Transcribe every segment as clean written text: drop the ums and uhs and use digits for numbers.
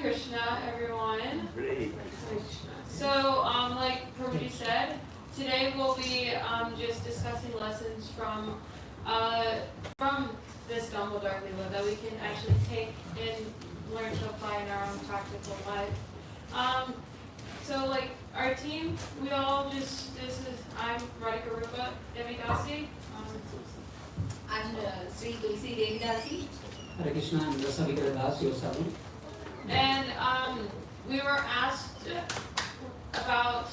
Krishna, everyone. Great. So, like Prabhuji said, today we'll be just discussing lessons from this Damodara Lila that we can actually take and learn to apply in our own practical life. So, like our team, I'm Radhika, Rupa, Damodara. And Sri Tulasi Devidasi. Hare Krishna and Rasa Vigraha, your servant. And we were asked about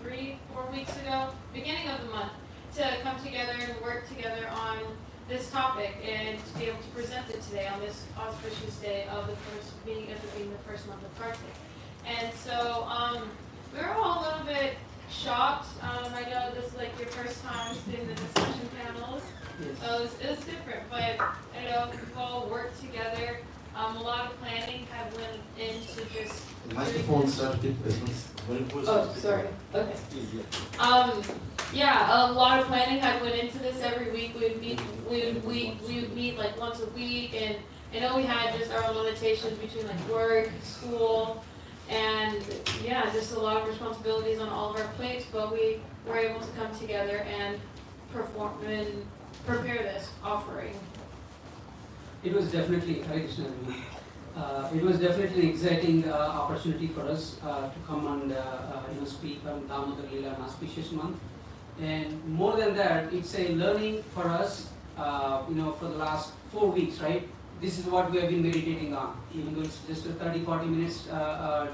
3-4 weeks ago, beginning of the month, to come together and work together on this topic and to be able to present it today on this auspicious day of the first being the first month of Kartik. And so we were all a little bit shocked. I know this is like your first time in the discussion panels. Yes. It was different, but I know we've all worked together. A lot of planning had went into just. The microphone started. Oh, sorry. Okay. Yeah, a lot of planning had went into this. Every week we would meet like once a week, and I know we had just our limitations between like work, school, and yeah, just a lot of responsibilities on all of our plates. But we were able to come together and perform and prepare this offering. It was definitely, Hare Krishna, it was definitely an exciting opportunity for us to come and speak on Damodara Lila, an auspicious month. And more than that, it's a learning for us, for the last 4 weeks, right? This is what we have been meditating on. Even though it's just a 30-40 minutes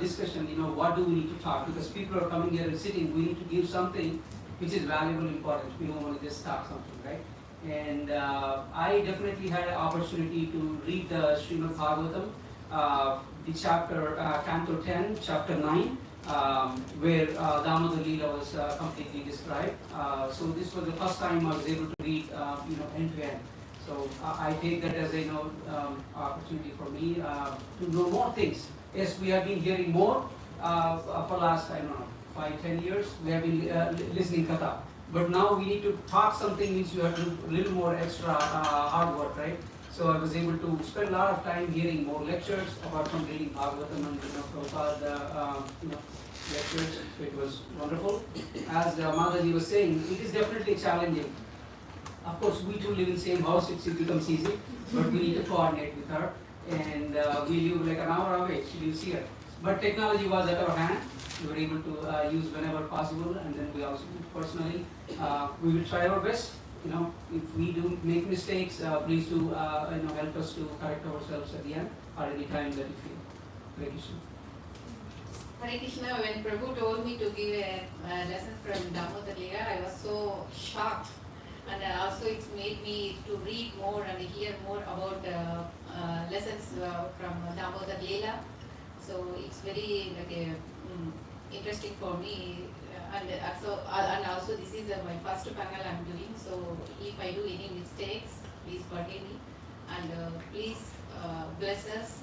discussion, what do we need to talk? Because people are coming here and sitting, we need to give something which is valuable and important. We don't want to just talk something, right? And I definitely had an opportunity to read the Srimad Bhagavatam, the chapter, Canto 10, chapter 9, where Damodara Lila was completely described. So this was the first time I was able to read, end to end. So I take that as a opportunity for me to know more things. Yes, we have been hearing more for last 5-10 years. We have been listening Katha. But now we need to talk something which you have to do a little more extra hard work, right? So I was able to spend a lot of time hearing more lectures apart from reading Bhagavatam and Prabhupada, lectures. It was wonderful. As Mataji was saying, it is definitely challenging. Of course, we two live in the same house, it becomes easy, but we need to coordinate with her. And we live like an hour away, she lives here. But technology was at our hand. We were able to use whenever possible, and then we also personally, we will try our best. If we do make mistakes, please do help us to correct ourselves at the end or any time that you feel. Hare Krishna. Hare Krishna, when Prabhu told me to give a lesson from Damodara Lila, I was so shocked. And also it's made me to read more and hear more about lessons from Damodara Lila. So it's very interesting for me. And also this is my first panel I'm doing. So if I do any mistakes, please forgive me. And please bless us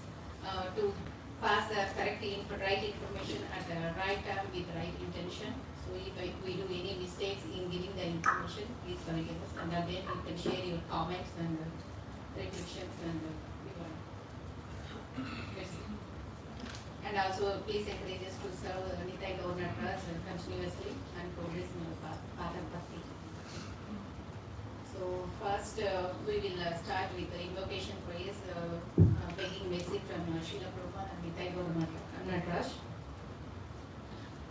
to pass the right information at the right time with the right intention. So if we do any mistakes in giving the information, please forgive us. And then you can share your comments and reflections and and also please encourage us to serve Nitai Governor Trust continuously and progress in our path and bhakti. So first we will start with the invocation praise, begging mercy from Srila Prabhupada and Nitai Governor Trust.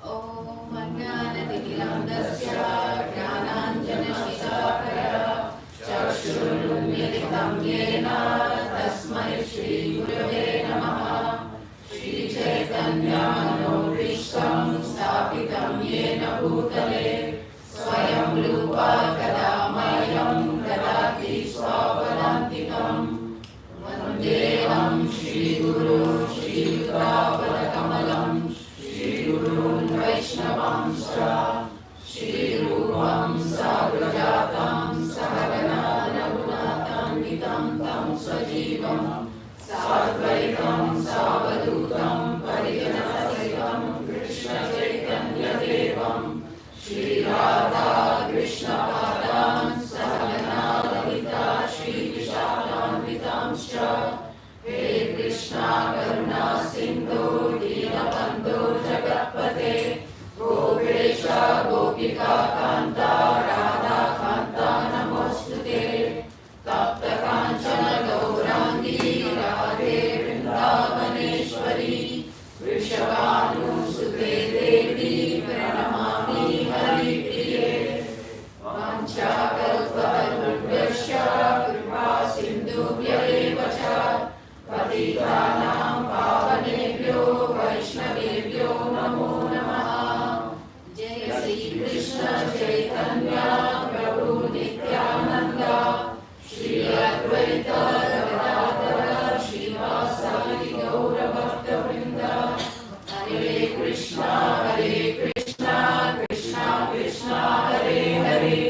Om Ajnanatimirandasya Jnananjanashikakaya Chakshurumilitam Yena Tasmai Shri Gurave Namaha Shri Chaitanya Manobhishtam Stapitam Yena Bhutale Swayam Rupa Kadamayam Kadati Swapadantikam Vandeham Shri Guru Shri Yuta Kamalam Shri Guru Vaishnavamscha Shri Rupam Sagrajatam Sahagana Raghunatam Tam Sajivam Sadvaitam Savadutam Parijanasaitam Krishna Chaitanya Devam Shri Radha Krishna Padam Sahagana Lalita Shri Vishakam Vitamscha He Krishna Karuna Sindhu गोपिका कांता राधा कांता नमोस्तुते तप्त कांचन गौरांगी राधे वृंदावनेश्वरी वृषभानुसुते देवी प्रणमामि हरिप्रिये वाञ्छाकल्पतरुभ्यश्च कृपा सिन्धुभ्येव च पतितानां पावनेभ्यो वैष्णवेभ्यो नमो नमः। जय श्री कृष्ण चैतन्य प्रभु नित्यानंद श्री अद्वैत गदाधर श्रीवासादि गौर भक्तवृंद। हरे कृष्णा कृष्णा कृष्णा हरे हरे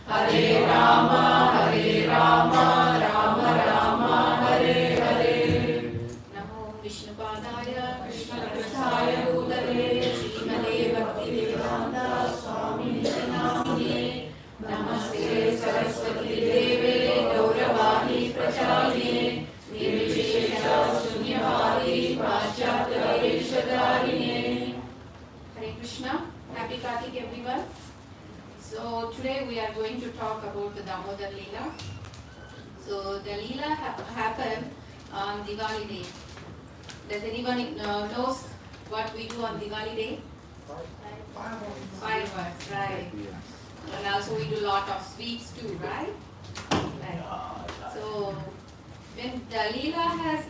हरे राम राम राम हरे हरे। नमो विष्णुपादाय कृष्णपृष्ठाय भूतले श्रीमते भक्तिवेदान्त स्वामिने नामिने नमस्ते सरस्वती देवे गौरवाणी प्रचारिणे निर्विशेष शून्यवादी पाश्चात्य वेशधारिणे। Hare Krishna, happy Kartik everyone. So today we are going to talk about the Damodara Lila. So the Lila happened on Diwali day. Does anyone knows what we do on Diwali day? Fireworks, right? And also we do lot of sweets too, right? Right. So when the Leela has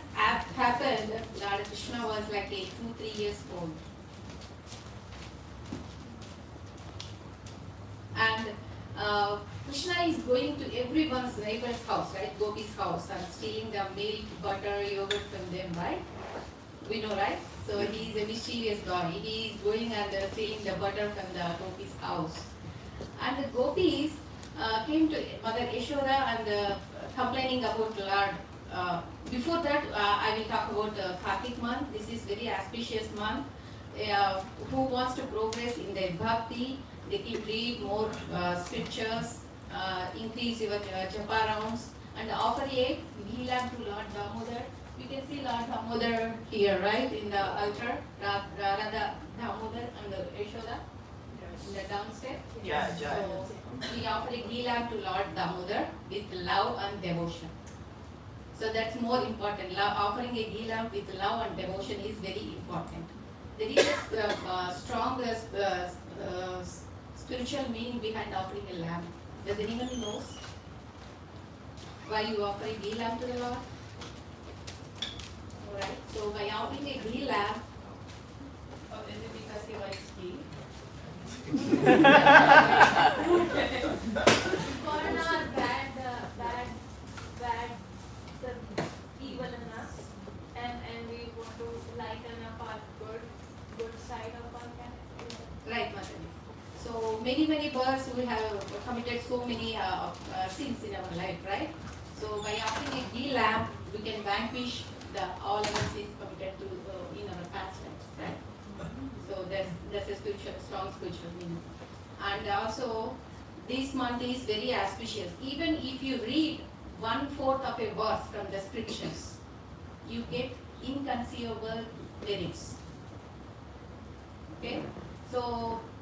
happened, Lord Krishna was like 2-3 years old. And Krishna is going to everyone's neighbor's house, right? Gopi's house, and stealing the milk, butter, yogurt from them, right? We know, right? So he is a mischievous boy. He is going and stealing the butter from the Gopi's house. And the Gopis came to Mother Yashoda and complaining about Lord. Before that, I will talk about Kartik month. This is very auspicious month. Who wants to progress in their bhakti? They can read more scriptures, increase your japa rounds, and offer a ghee to Lord Damodar. You can see Lord Damodar here, right, in the altar. Radha Damodar and the Yashoda in the downstairs. So we offer a ghee to Lord Damodar with love and devotion. So that's more important. Offering a ghee with love and devotion is very important. There is a strong spiritual meaning behind offering a lamb. Does anyone knows why you offer a ghee lamb to the Lord? Alright, so by offering a ghee lamb, is it because he likes ghee? For not bad, the evil in us, and we want to lighten up our good side of our character. Right, Mataji. So many births we have committed so many sins in our life, right? So by offering a ghee lamb, we can vanquish all our sins committed in our past lives, right? So that's a strong spiritual meaning. And also, this month is very auspicious. Even if you read 1/4 of a verse from the scriptures, you get inconceivable merits. Okay? So,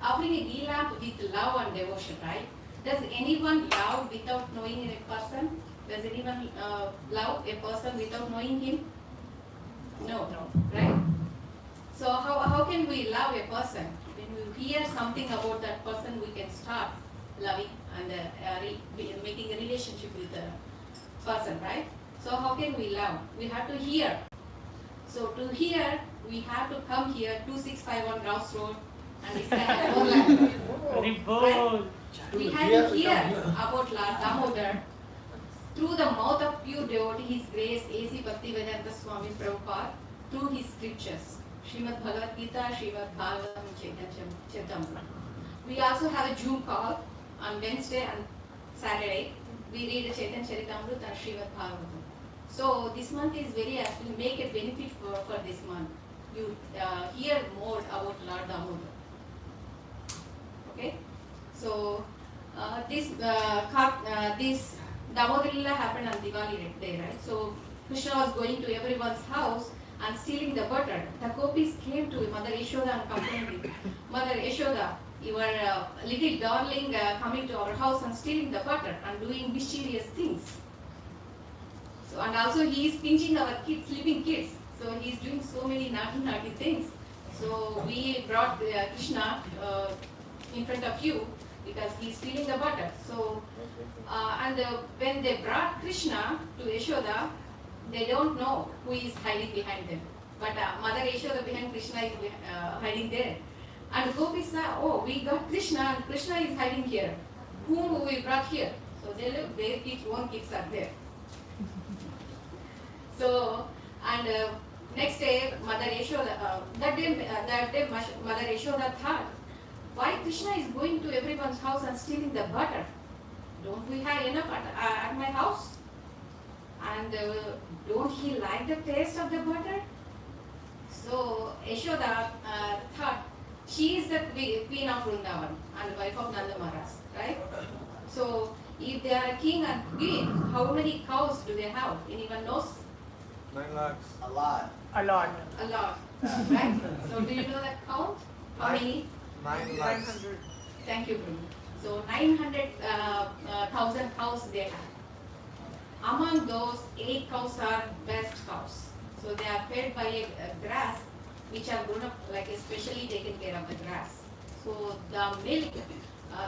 offering a ghee lamp with love and devotion, right? Does anyone love without knowing a person? Does anyone love a person without knowing him? No, right? So, how can we love a person? When we hear something about that person, we can start loving and making a relationship with the person, right? So, how can we love? We have to hear. So, to hear, we have to come here, 2651 Rouse Road, and it's like a right? We have to hear about Lord Damodar through the mouth of pure devotee, His Grace A.C. Bhaktivedanta Swami Prabhupada, through his scriptures, Srimad Bhagavad Gita, Srimad Bhagavatam, Chaitamrita. We also have a Zoom call on Wednesday and Saturday. We read Chaitanya Charitamrita and Srimad Bhagavatam. So this month is very will make a benefit for this month. You hear more about Lord Damodar. Okay, so this Damodar Lila happened on Diwali day, right? So Krishna was going to everyone's house and stealing the butter. The gopis came to Mother Yashoda and complained, Mother Yashoda, your little darling coming to our house and stealing the butter and doing mischievous things. So, and also he is pinching our kids, sleeping kids. So he is doing so many naughty things. So we brought Krishna in front of you because he is stealing the butter. So, when they brought Krishna to Yashoda, they don't know who is hiding behind them. But Mother Yashoda behind Krishna is hiding there. And gopis saw, oh, we got Krishna and Krishna is hiding here. Whom we brought here? So they look, their kids, own kids are there. So, and next day, Mother Yashoda, that day Mother Yashoda thought, why Krishna is going to everyone's house and stealing the butter? Don't we have enough at my house? And don't he like the taste of the butter? So Yashoda thought, she is the queen of Vrindavan and wife of Nanda Maharaj, right? So if they are king and queen, how many cows do they have? Anyone knows? 9 lakhs. A lot. A lot. A lot, right? So do you know that count? How many? 9 lakhs. Thank you, Prabhu. So 900,000 cows they have. Among those, 8 cows are best cows. So they are fed by a grass which are grown up, like especially taken care of the grass. So the milk,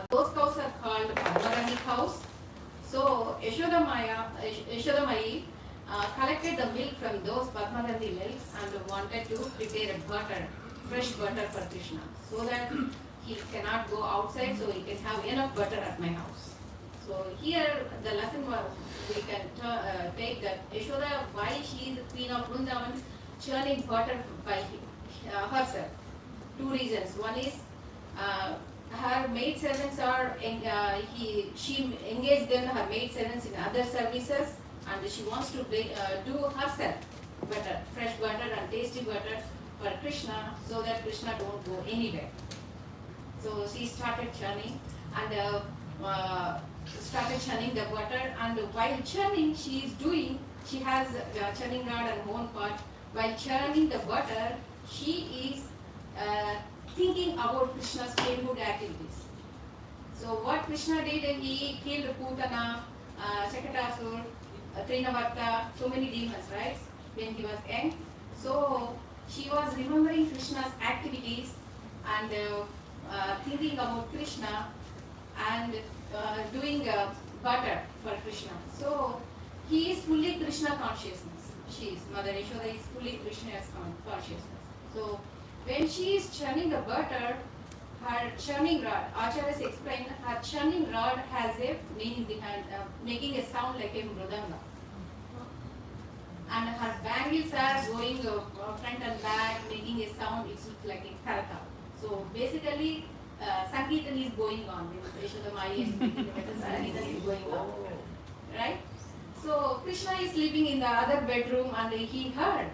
those cows are called Padmarani cows. So Yashoda Mai collected the milk from those Padmarani milks and wanted to prepare a butter, fresh butter for Krishna, so that he cannot go outside, so he can have enough butter at my house. So here the lesson was, we can take that Yashoda, why she is the queen of Vrindavan, churning butter by herself. 2 reasons. One is her maid servants are, she engaged them, her maid servants in other services, and she wants to do herself butter, fresh butter and tasty butter for Krishna, so that Krishna don't go anywhere. So she started churning and started churning the butter, and while churning she has a churning rod and bone pot. While churning the butter, she is thinking about Krishna's childhood activities. So what Krishna did, he killed Putana, Shakatasur, Trinavarta, so many demons, right, when he was young. So she was remembering Krishna's activities and thinking about Krishna and doing butter for Krishna. So he is fully Krishna consciousness. Mother Yashoda is fully Krishna's consciousness. So when she is churning the butter, her churning rod, Acharyas explained, her churning rod has a meaning behind, making a sound like a mridanga. And her bangles are going front and back, making a sound, it looks like a karata. So basically, Sankirtan is going on. Yashoda Mai and Sankirtan is going on. Right? So Krishna is sleeping in the other bedroom and he heard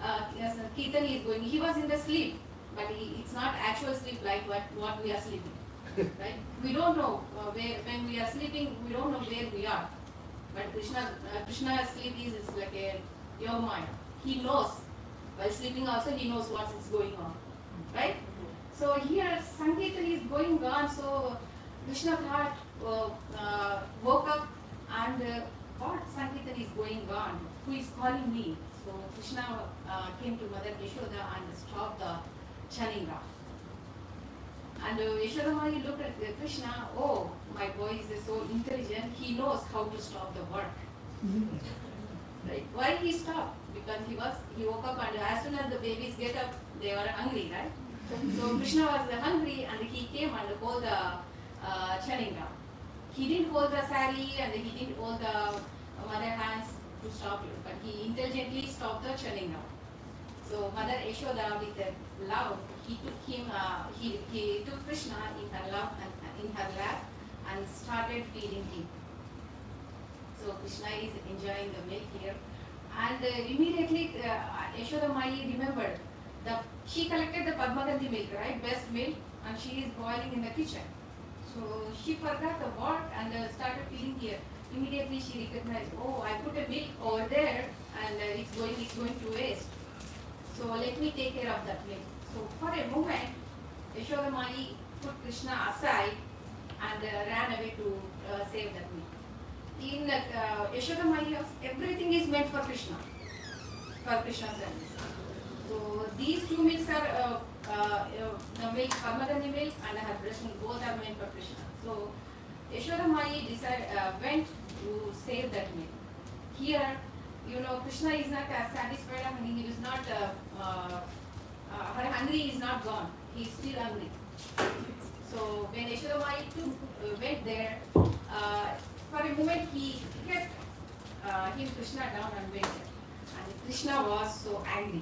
Kirtan is going. He was in the sleep, but it's not actual sleep like what we are sleeping. Right? We don't know when we are sleeping, we don't know where we are. But Krishna's sleep is like a yogmaya. He knows. While sleeping also he knows what is going on. Right? So here Sankirtan is going on. So Krishna thought, woke up and what Sankirtan is going on? Who is calling me? So Krishna came to Mother Yashoda and stopped the churning rod. And Yashoda Mai looked at Krishna, oh, my boy is so intelligent, he knows how to stop the work. Right? Why he stopped? Because he woke up and as soon as the babies get up, they were hungry, right? So Krishna was hungry and he came and hold the churning rod. He didn't hold the sari and he didn't hold the mother hands to stop it, but he intelligently stopped the churning rod. So Mother Yashoda, with love, he took Krishna in her lap and started feeding him. So Krishna is enjoying the milk here, and immediately Yashoda Mai remembered she collected the Padmagandhi milk, right, best milk, and she is boiling in the kitchen. So she forgot the work and started feeding here. Immediately she recognized, oh, I put a milk over there and it's going to waste. So let me take care of that milk. So for a moment, Yashoda Mai put Krishna aside and ran away to save that meal. In Yashoda Maya, everything is meant for Krishna, for Krishna's service. So these two milks are the milk, Parmadani milk and her breast milk, both are meant for Krishna. So Yashoda Maya went to save that milk. Here, Krishna is not satisfied. I mean, he is not. Her hungry is not gone. He is still hungry. So when Yashoda Maya went there, for a moment he kept him Krishna down and went there. And Krishna was so angry.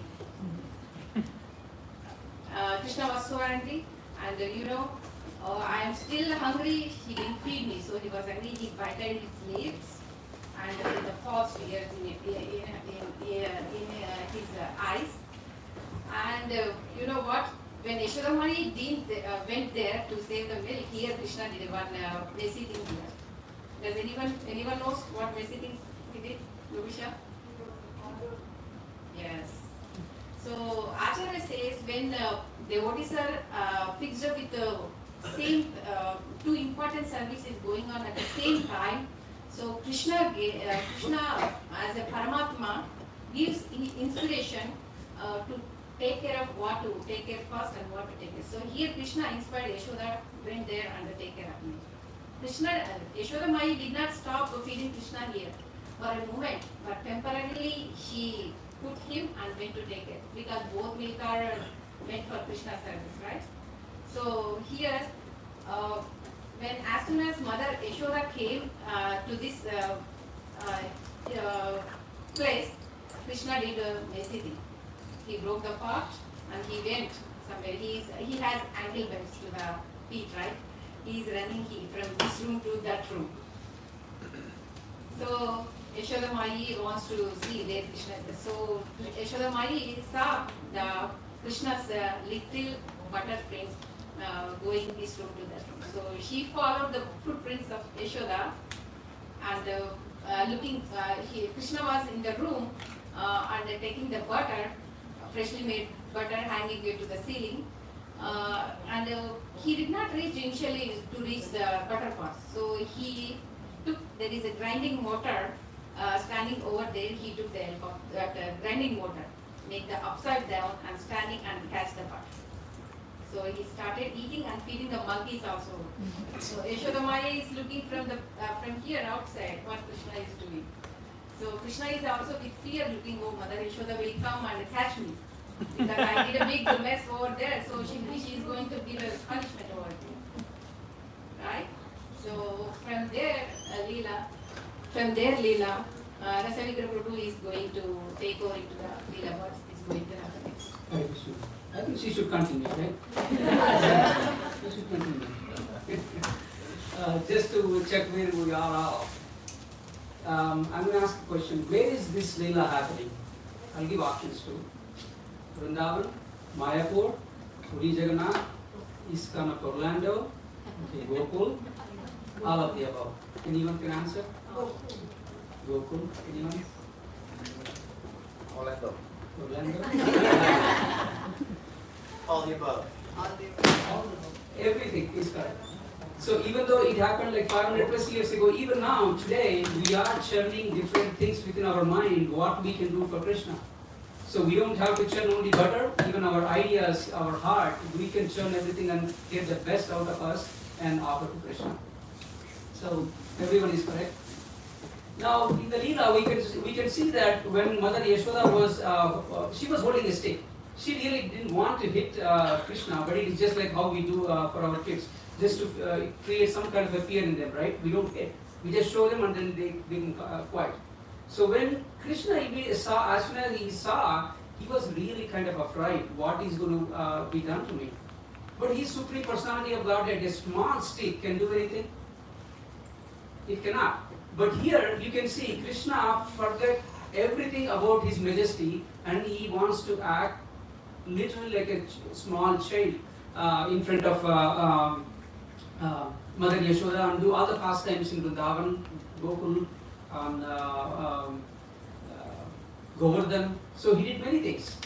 Krishna was so angry, and I am still hungry. He didn't feed me, so he was angry. He bited his lips and the false tears in his eyes. And you know what? When Yashoda Maya went there to save the milk, here Krishna did one messy thing here. Does anyone knows what messy things he did? Lubisha? Yes. So Acharya says when devotees are fixed up with the same two important services going on at the same time, so Krishna as a Paramatma gives inspiration to take care of what to take care first and what to take care. So here Krishna inspired Yashoda, went there and take care of me. Yashoda Maya did not stop feeding Krishna here for a moment, but temporarily she put him and went to take it because both milk are meant for Krishna service, right? So here, when as soon as Mother Yashoda came to this place, Krishna did a messy thing. He broke the pot and he went somewhere. He has ankle bends to the feet, right? He is running from this room to that room. So Yashoda Maya wants to see where Krishna is. So Yashoda Maya saw the Krishna's little butter prints going this room to that room. So she followed the footprints of Yashoda and looking. Krishna was in the room and taking the butter, freshly made butter, hanging it to the ceiling. And he did not reach initially to reach the butter pot. So he took, there is a grinding motor standing over there. He took the grinding motor, make the upside down and standing and catch the butter. So he started eating and feeding the monkeys also. So Yashoda Maya is looking from here outside what Krishna is doing. So Krishna is also with fear looking, oh, Mother Yashoda will come and catch me. Because I did a big mess over there, so she is going to give a punishment over there. Right? So from there, Lila, Rasa Vigraha is going to take over into the Lila words. It's going to happen next. Hare Krishna. I think she should continue, right? She should continue. Just to check where we are. I'm going to ask a question. Where is this Leela happening? I'll give options too. Vrindavan, Mayapur, Puri Jagannath, ISKCON of Orlando, okay, Gokul, all of the above. Anyone can answer? Gokul, anyone? Orlando. Orlando? All the above. Everything is correct. So even though it happened like 500 plus years ago, even now, today, we are churning different things within our mind, what we can do for Krishna. So we don't have to churn only butter, even our ideas, our heart, we can churn everything and get the best out of us and offer to Krishna. So everyone is correct. Now in the Leela, we can see that when Mother Yashoda was, she was holding a stick. She really didn't want to hit Krishna, but it is just like how we do for our kids, just to create some kind of a fear in them, right? We don't hit. We just show them and then they become quiet. So when Krishna saw, as soon as he saw, he was really kind of afraid, what is going to be done to me? But his Supreme Personality of Godhead, a small stick, can do anything? It cannot. But here you can see Krishna forget everything about his majesty and he wants to act literally like a small child in front of Mother Yashoda and do all the pastimes in Vrindavan, Gokul, and Govardhan. So he did many things.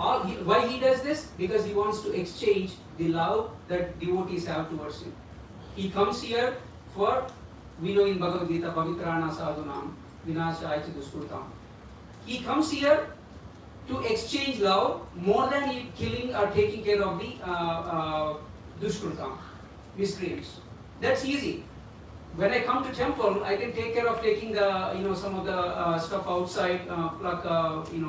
Why he does this? Because he wants to exchange the love that devotees have towards him. He comes here for, we know in Bhagavad Gita, Pavitrana Sadhunam, Vinashaya Duskrutam. He comes here to exchange love more than killing or taking care of the Duskrutam, miscreants. That's easy. When I come to temple, I can take care of taking the, some of the stuff outside, pluck,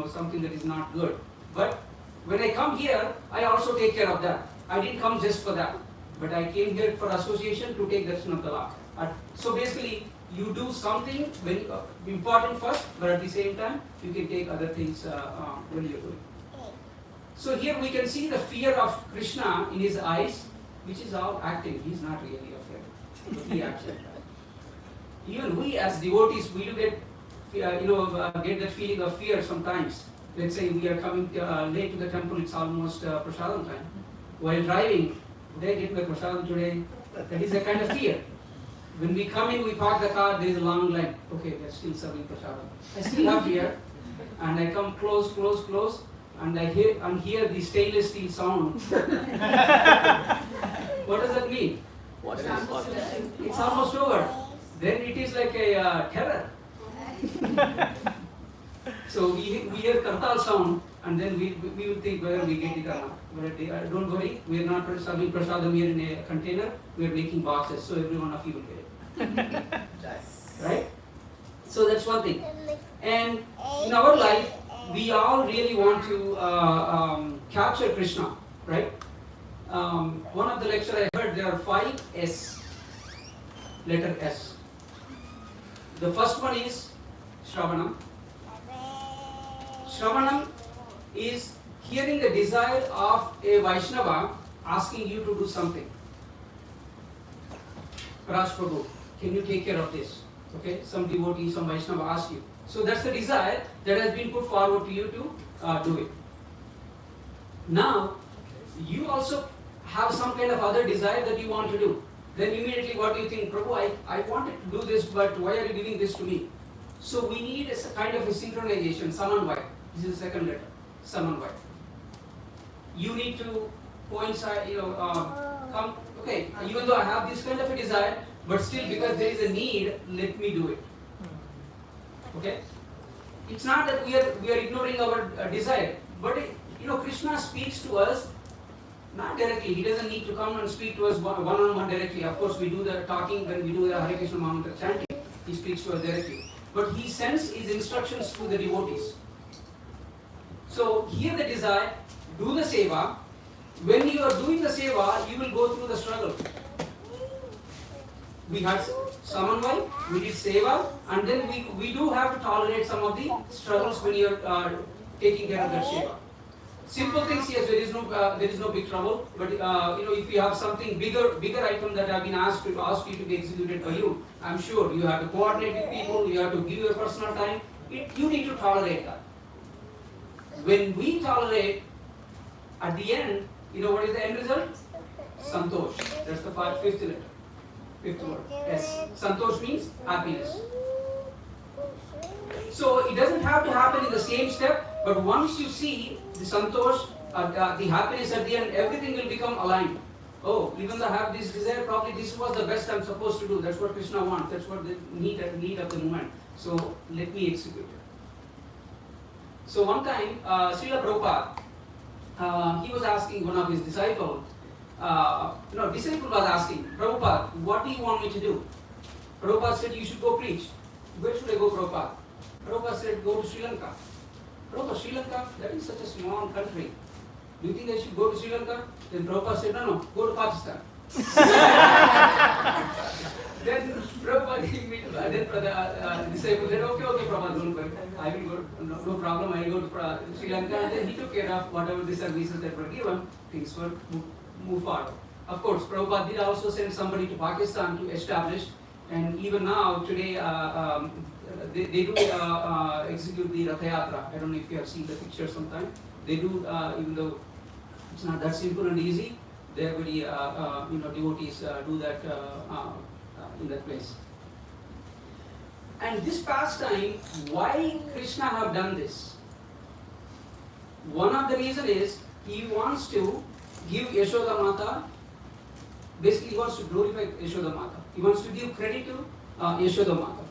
something that is not good. But when I come here, I also take care of that. I didn't come just for that, but I came here for association to take darshan of the Lord. So basically, you do something very important first, but at the same time, you can take other things when you're doing. So here we can see the fear of Krishna in his eyes, which is all acting. He's not really afraid, but he acts like that. Even we as devotees, we do get, get that feeling of fear sometimes. Let's say we are coming late to the temple, it's almost prasadam time. While driving, would I get my prasadam today? That is a kind of fear. When we come in, we park the car, there is a long line. Okay, they're still serving prasadam. I still have fear, and I come close, and I hear the stainless steel sound. What does that mean? It's almost over. Then it is like a terror. So we hear kartal sound, and then we will think whether we get it or not. But don't worry, we are not serving prasadam here in a container. We are making boxes, so every one of you will get it. Right? So that's one thing. And in our life, we all really want to capture Krishna, right? One of the lecture I heard, there are 5 S, letter S. The first one is Shravanam. Shravanam is hearing the desire of a Vaishnava asking you to do something. Raj Prabhu, can you take care of this? Okay, some devotee, some Vaishnava ask you. So that's the desire that has been put forward to you to do it. Now, you also have some kind of other desire that you want to do. Then immediately what do you think? Prabhu, I wanted to do this, but why are you giving this to me? So we need a kind of a synchronization, samanvaya. This is the second letter, samanvaya. You need to coincide, come, okay, even though I have this kind of a desire, but still because there is a need, let me do it. Okay? It's not that we are ignoring our desire, but Krishna speaks to us not directly. He doesn't need to come and speak to us one-on-one directly. Of course, we do the talking when we do the Hare Krishna Mantra chanting. He speaks to us directly. But he sends his instructions to the devotees. So, hear the desire, do the seva. When you are doing the seva, you will go through the struggle. We had samanvay, we did seva, and then we do have to tolerate some of the struggles when you are taking care of that seva. Simple things, yes, there is no big trouble. But if you have something bigger item that have been asked you to be executed by you, I'm sure you have to coordinate with people. You have to give your personal time. You need to tolerate that. When we tolerate, at the end, what is the end result? Santosh. That's the 5th letter. 5th word. S. Santosh means happiness. So it doesn't have to happen in the same step, but once you see the santosh, the happiness at the end, everything will become aligned. Oh, even though I have this desire, probably this was the best I'm supposed to do. That's what Krishna wants. That's what the need of the moment. So let me execute it. So one time, Srila Prabhupada, he was asking one of his disciples, disciple was asking, Prabhupada, what do you want me to do? Prabhupada said, you should go preach. Where should I go, Prabhupada? Rupa said, go to Sri Lanka. Rupa, Sri Lanka, that is such a small country. Do you think I should go to Sri Lanka? Then Prabhupada said, no, go to Pakistan. Then Prabhupada then the disciple said, okay, Prabhupada, don't worry. I will go, no problem, I will go to Sri Lanka. And then he took care of whatever the services that were given, things were moved forward. Of course, Prabhupada did also send somebody to Pakistan to establish, and even now, today, they do execute the Ratha Yatra. I don't know if you have seen the picture sometime. They do, even though it's not that simple and easy, there very devotees do that in that place. And this pastime, why Krishna have done this? One of the reason is he wants to give Yashoda Mata, basically he wants to glorify Yashoda Mata. He wants to give credit to Yashoda Mata.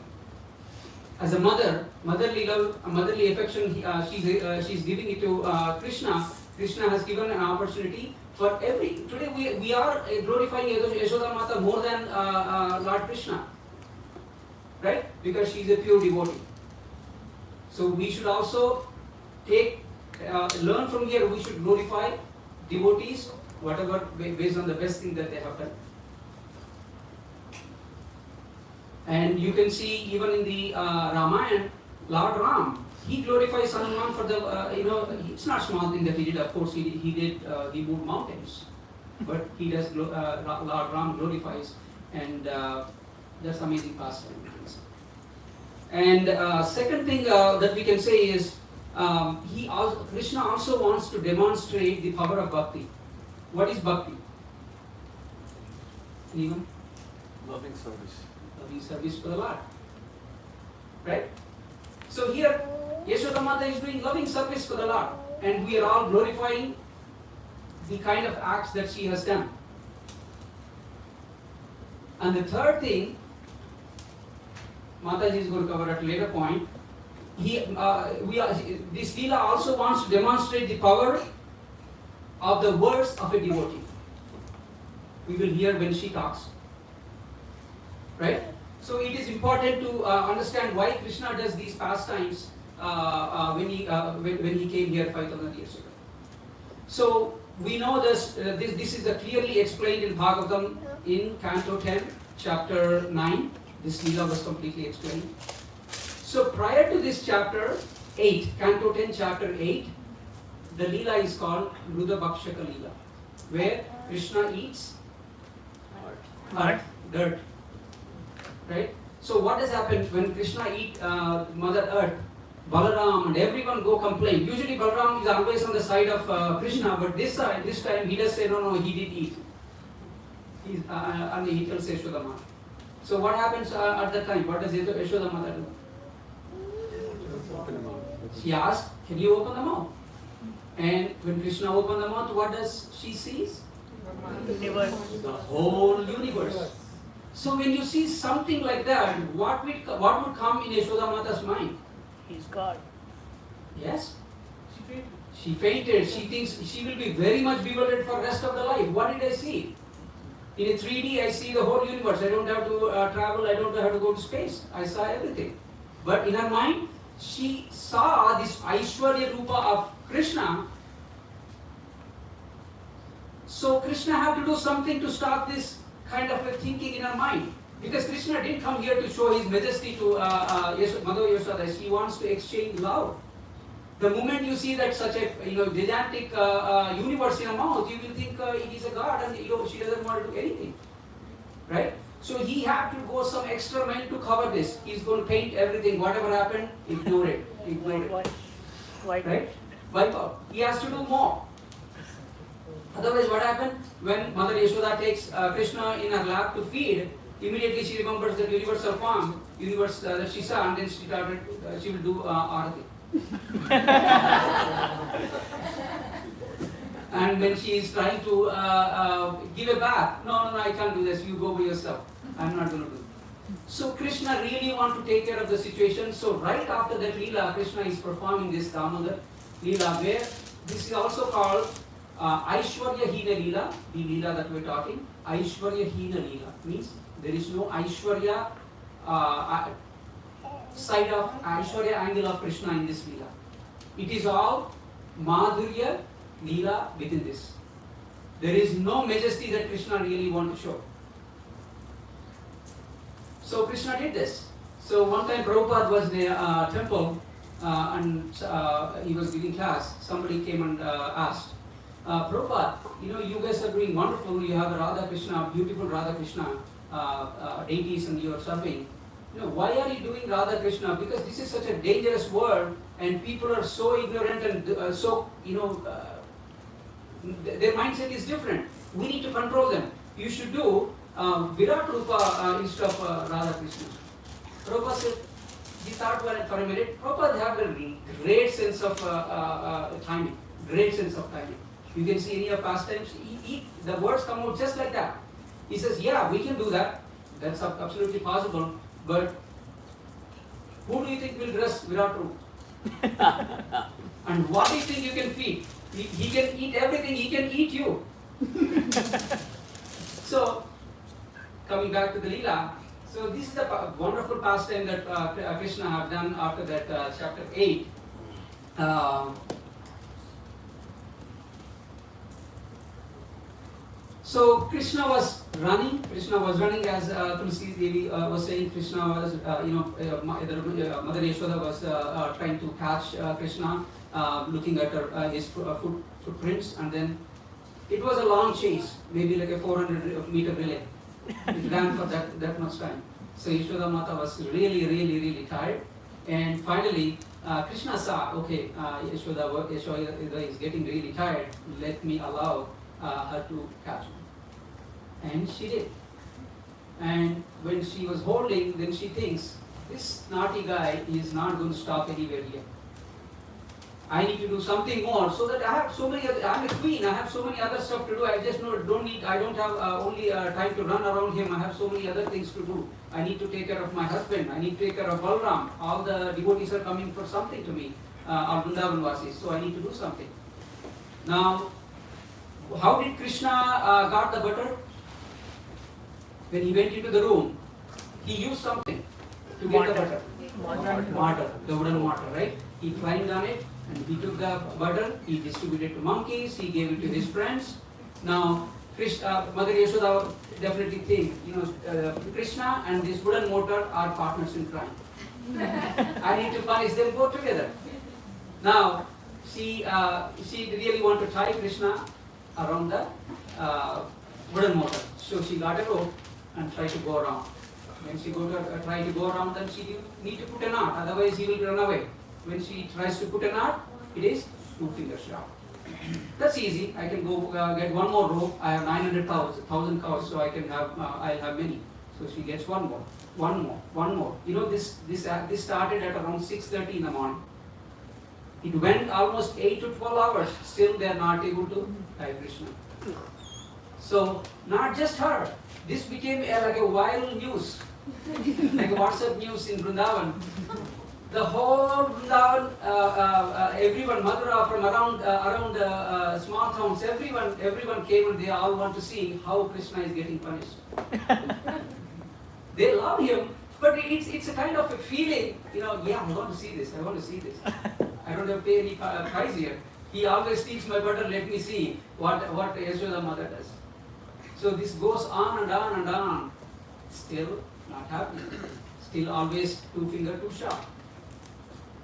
As a motherly love, motherly affection, she's giving it to Krishna. Krishna has given an opportunity for every. Today we are glorifying Yashoda Mata more than Lord Krishna, right? Because she is a pure devotee. So we should also learn from here. We should glorify devotees, whatever based on the best thing that they have done. And you can see even in the Ramayana, Lord Ram, he glorifies Hanuman for the, it's not small thing that he did. Of course, he moved mountains, but he does. Lord Ram glorifies, and that's amazing pastime. And second thing that we can say is, Krishna also wants to demonstrate the power of bhakti. What is bhakti? Anyone? Loving service. Loving service for the Lord. Right? So here, Yashoda Mata is doing loving service for the Lord, and we are all glorifying the kind of acts that she has done. And the third thing, Mataji is going to cover at a later point. This Lila also wants to demonstrate the power of the words of a devotee. We will hear when she talks. Right? So it is important to understand why Krishna does these pastimes when he came here 5,000 years ago. So we know this is clearly explained in Bhagavatam in Canto 10, Chapter 9. This Lila was completely explained. So prior to this Chapter 8, Canto 10, Chapter 8, the Lila is called Ruda Bhakshaka Lila, where Krishna eats dirt. Right? So what has happened when Krishna eats Mother Earth? Balaram and everyone go complain. Usually Balaram is always on the side of Krishna, but this time he does say, no, he did eat. And he tells Yashoda Mata. So what happens at that time? What does Yashoda Mata do? She asks, can you open the mouth? And when Krishna opened the mouth, what does she see? Universe. The whole universe. So when you see something like that, what would come in Yashoda Mata's mind? He's God. Yes? She fainted. She thinks she will be very much bewildered for the rest of the life. What did I see? In a 3D, I see the whole universe. I don't have to travel. I don't have to go to space. I saw everything. But in her mind, she saw this Aishwarya Rupa of Krishna. So Krishna had to do something to stop this kind of a thinking in her mind. Because Krishna didn't come here to show his majesty to Mother Yashoda. He wants to exchange love. The moment you see that such a gigantic universe in a mouth, you will think it is a god, and she doesn't want to do anything, right? So he had to go some extra mile to cover this. He's going to paint everything. Whatever happened, ignore it. Why? Right? Wipe out. He has to do more. Otherwise, what happened when Mother Yashoda takes Krishna in her lap to feed? Immediately she remembers the universal form, universe that she saw, and then she will do arati. And when she is trying to give a bath, no, I can't do this, you go by yourself, I'm not going to do it. So Krishna really wants to take care of the situation. So right after that Lila, Krishna is performing this Damodara Lila, where this is also called Aishwarya Hina Lila, the Lila that we're talking. Aishwarya Hina Lila means there is no Aishwarya side of Aishwarya angle of Krishna in this Lila. It is all Madhurya Lila within this. There is no majesty that Krishna really wants to show. So Krishna did this. So one time Prabhupada was in a temple and he was giving class. Somebody came and asked, Prabhupada, you guys are doing wonderful. You have Radha Krishna, beautiful Radha Krishna deities, and you are serving. Why are you doing Radha Krishna? Because this is such a dangerous world, and people are so ignorant and their mindset is different. We need to control them. You should do Virat Rupa instead of Radha Krishna. Rupa said, he thought for a minute, Prabhupada have a great sense of timing, great sense of timing. You can see any of pastimes, the words come out just like that. He says, yeah, we can do that. That's absolutely possible. But who do you think will dress Virat Rupa? And what do you think you can feed? He can eat everything, he can eat you. So, coming back to the Lila, so this is the wonderful pastime that Krishna have done after that chapter 8. So Krishna was running as Tulasi Devi was saying. Krishna was, Mother Yashoda was trying to catch Krishna, looking at his footprints, and then it was a long chase, maybe like a 400-meter relay. It ran for that much time. So Yashoda Mata was really tired, and finally Krishna saw, okay, Yashoda is getting really tired. Let me allow her to catch me. And she did. And when she was holding, then she thinks, this naughty guy is not going to stop anywhere here. I need to do something more, so that I have so many other, I'm a queen, I have so many other stuff to do. I just I don't have only time to run around him. I have so many other things to do. I need to take care of my husband. I need to take care of Balram. All the devotees are coming for something to me, our Vrindavan Vasis. So I need to do something. Now, how did Krishna got the butter? When he went into the room, he used something to get the butter. Mortar, the wooden mortar, right? He climbed on it and he took the butter, he distributed to monkeys, he gave it to his friends. Now, Mother Yashoda definitely think, Krishna and this wooden mortar are partners in crime. I need to punish them both together. Now, she really want to tie Krishna around the wooden mortar. So she got a rope and tried to go around. When she tried to go around, then she need to put a knot, otherwise he will run away. When she tries to put a knot, it is 2 finger sharp. That's easy. I can go get one more rope. I have 900,000 cows, so I'll have many. So she gets one more. This started at around 6:30 in the morning. It went almost 8 to 12 hours. Still, they are not able to tie Krishna. So, not just her. This became like a viral news, like a WhatsApp news in Vrindavan. The whole Vrindavan, everyone, Mathura, from around small towns, everyone came and they all want to see how Krishna is getting punished. They love him, but it's a kind of a feeling, I want to see this. I don't have to pay any price here. He always steals my butter, let me see what Yashoda Mother does. So this goes on and on and on. Still not happening. Still always 2 finger too sharp.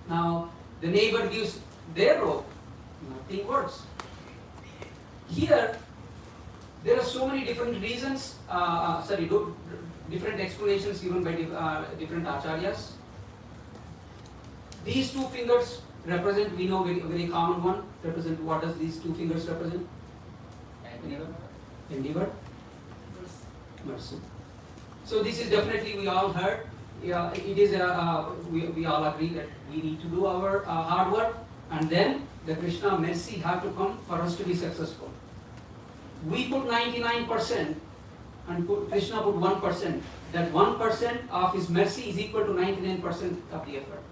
Now the neighbor gives their rope. Nothing works. Here, there are so many different reasons, different explanations given by different acharyas. These 2 fingers represent, we know very common one, represent, what does these 2 fingers represent? Endeavor. Mercy. So this is definitely, we all heard. Yeah, it is. We all agree that we need to do our hard work, and then the Krishna mercy have to come for us to be successful. We put 99%, and Krishna put 1%. That 1% of his mercy is equal to 99% of the effort.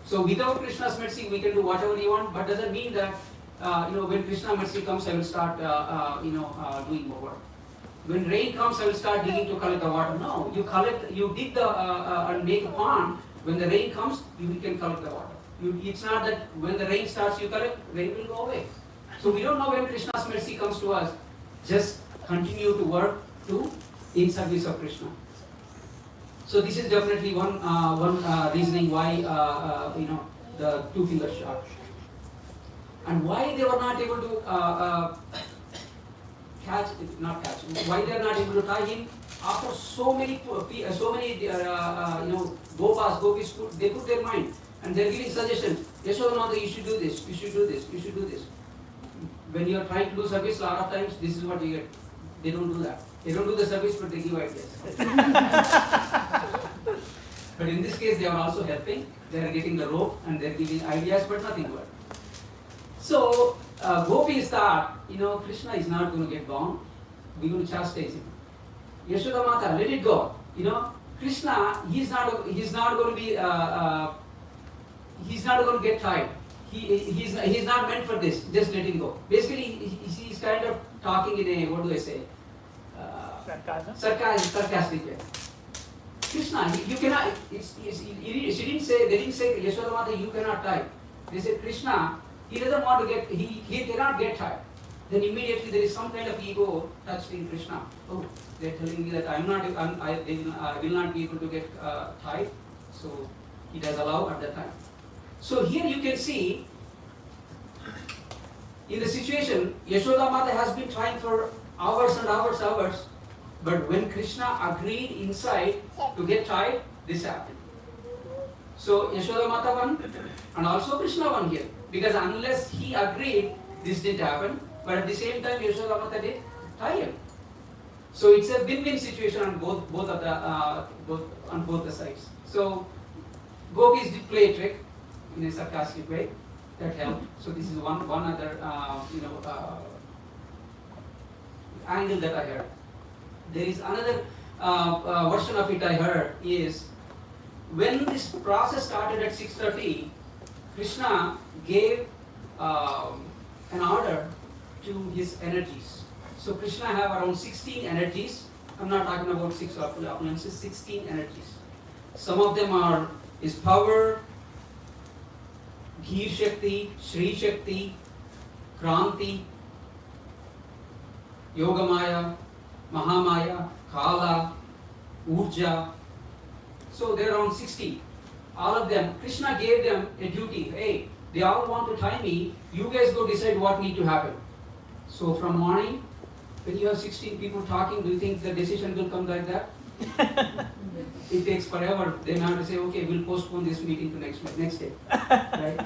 So without Krishna's mercy, we can do whatever we want, but doesn't mean that when Krishna mercy comes, I will start doing more work. When rain comes, I will start digging to collect the water. No, you dig and make a pond. When the rain comes, you can collect the water. It's not that when the rain starts, you collect, rain will go away. So we don't know when Krishna's mercy comes to us. Just continue to work in service of Krishna. So this is definitely one reasoning why the 2 finger sharp, and why they were not able to why they are not able to tie him after so many gopis, they put their mind and they are giving suggestions. Yashoda Mata, you should do this, you should do this, you should do this. When you are trying to do service, a lot of times this is what you get. They don't do that. They don't do the service, but they give ideas. But in this case, they are also helping. They are getting the rope and they are giving ideas, but nothing worked. So gopis thought, Krishna is not going to get bound. We're going to chastise him. Yashoda Mata, let it go. Krishna, he's not going to be, he's not going to get tired. He's not meant for this. Just let him go. Basically, he's kind of talking in a, what do I say? Sarcastic way. Krishna, you cannot. They didn't say Yashoda Mata, you cannot tie. They said Krishna, he doesn't want to get. He cannot get tied. Then immediately there is some kind of ego touched in Krishna. Oh, they're telling me that I will not be able to get tied. So he does allow at that time. So here you can see, in the situation, Yashoda Mata has been trying for hours and hours, but when Krishna agreed inside to get tied, this happened. So Yashoda Mata won, and also Krishna won here, because unless he agreed, this didn't happen, but at the same time Yashoda Mata did tie him. So it's a win-win situation on both the sides. So gopis did play a trick in a sarcastic way that helped. So this is one other angle that I heard. There is another version of it I heard is when this process started at 6:30, Krishna gave an order to his energies. So Krishna have around 16 energies. I'm not talking about 6 appliances, 16 energies. Some of them are his power, Gir Shakti, Shri Shakti, Kranti, Yogamaya, Mahamaya, Kala, Urja. So there are around 60. All of them, Krishna gave them a duty. Hey, they all want to tie me. You guys go decide what need to happen. So from morning, when you have 16 people talking, do you think the decision will come like that? It takes forever. Then I have to say, okay, we'll postpone this meeting to next day. Right?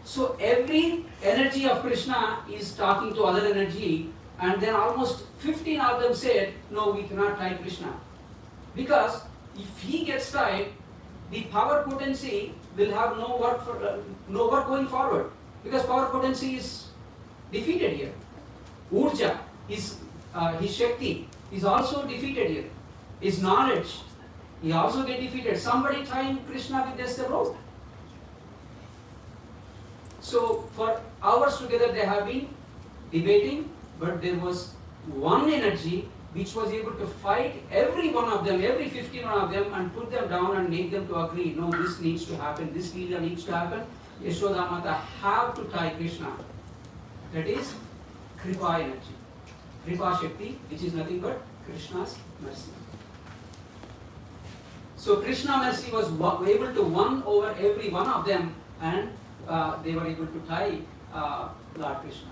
So every energy of Krishna is talking to other energy, and then almost 15 of them said, no, we cannot tie Krishna. Because if he gets tied, the power potency will have no work going forward. Because power potency is defeated here. Urja, his Shakti, is also defeated here. His knowledge, he also get defeated. Somebody tying Krishna with just a rope. So for hours together they have been debating, but there was one energy which was able to fight every one of them, every 15 of them, and put them down and make them to agree, no, this needs to happen, this Lila needs to happen. Yashoda Mata have to tie Krishna. That is Kripa energy. Kripa Shakti, which is nothing but Krishna's mercy. So Krishna mercy was able to win over every one of them, and they were able to tie Lord Krishna.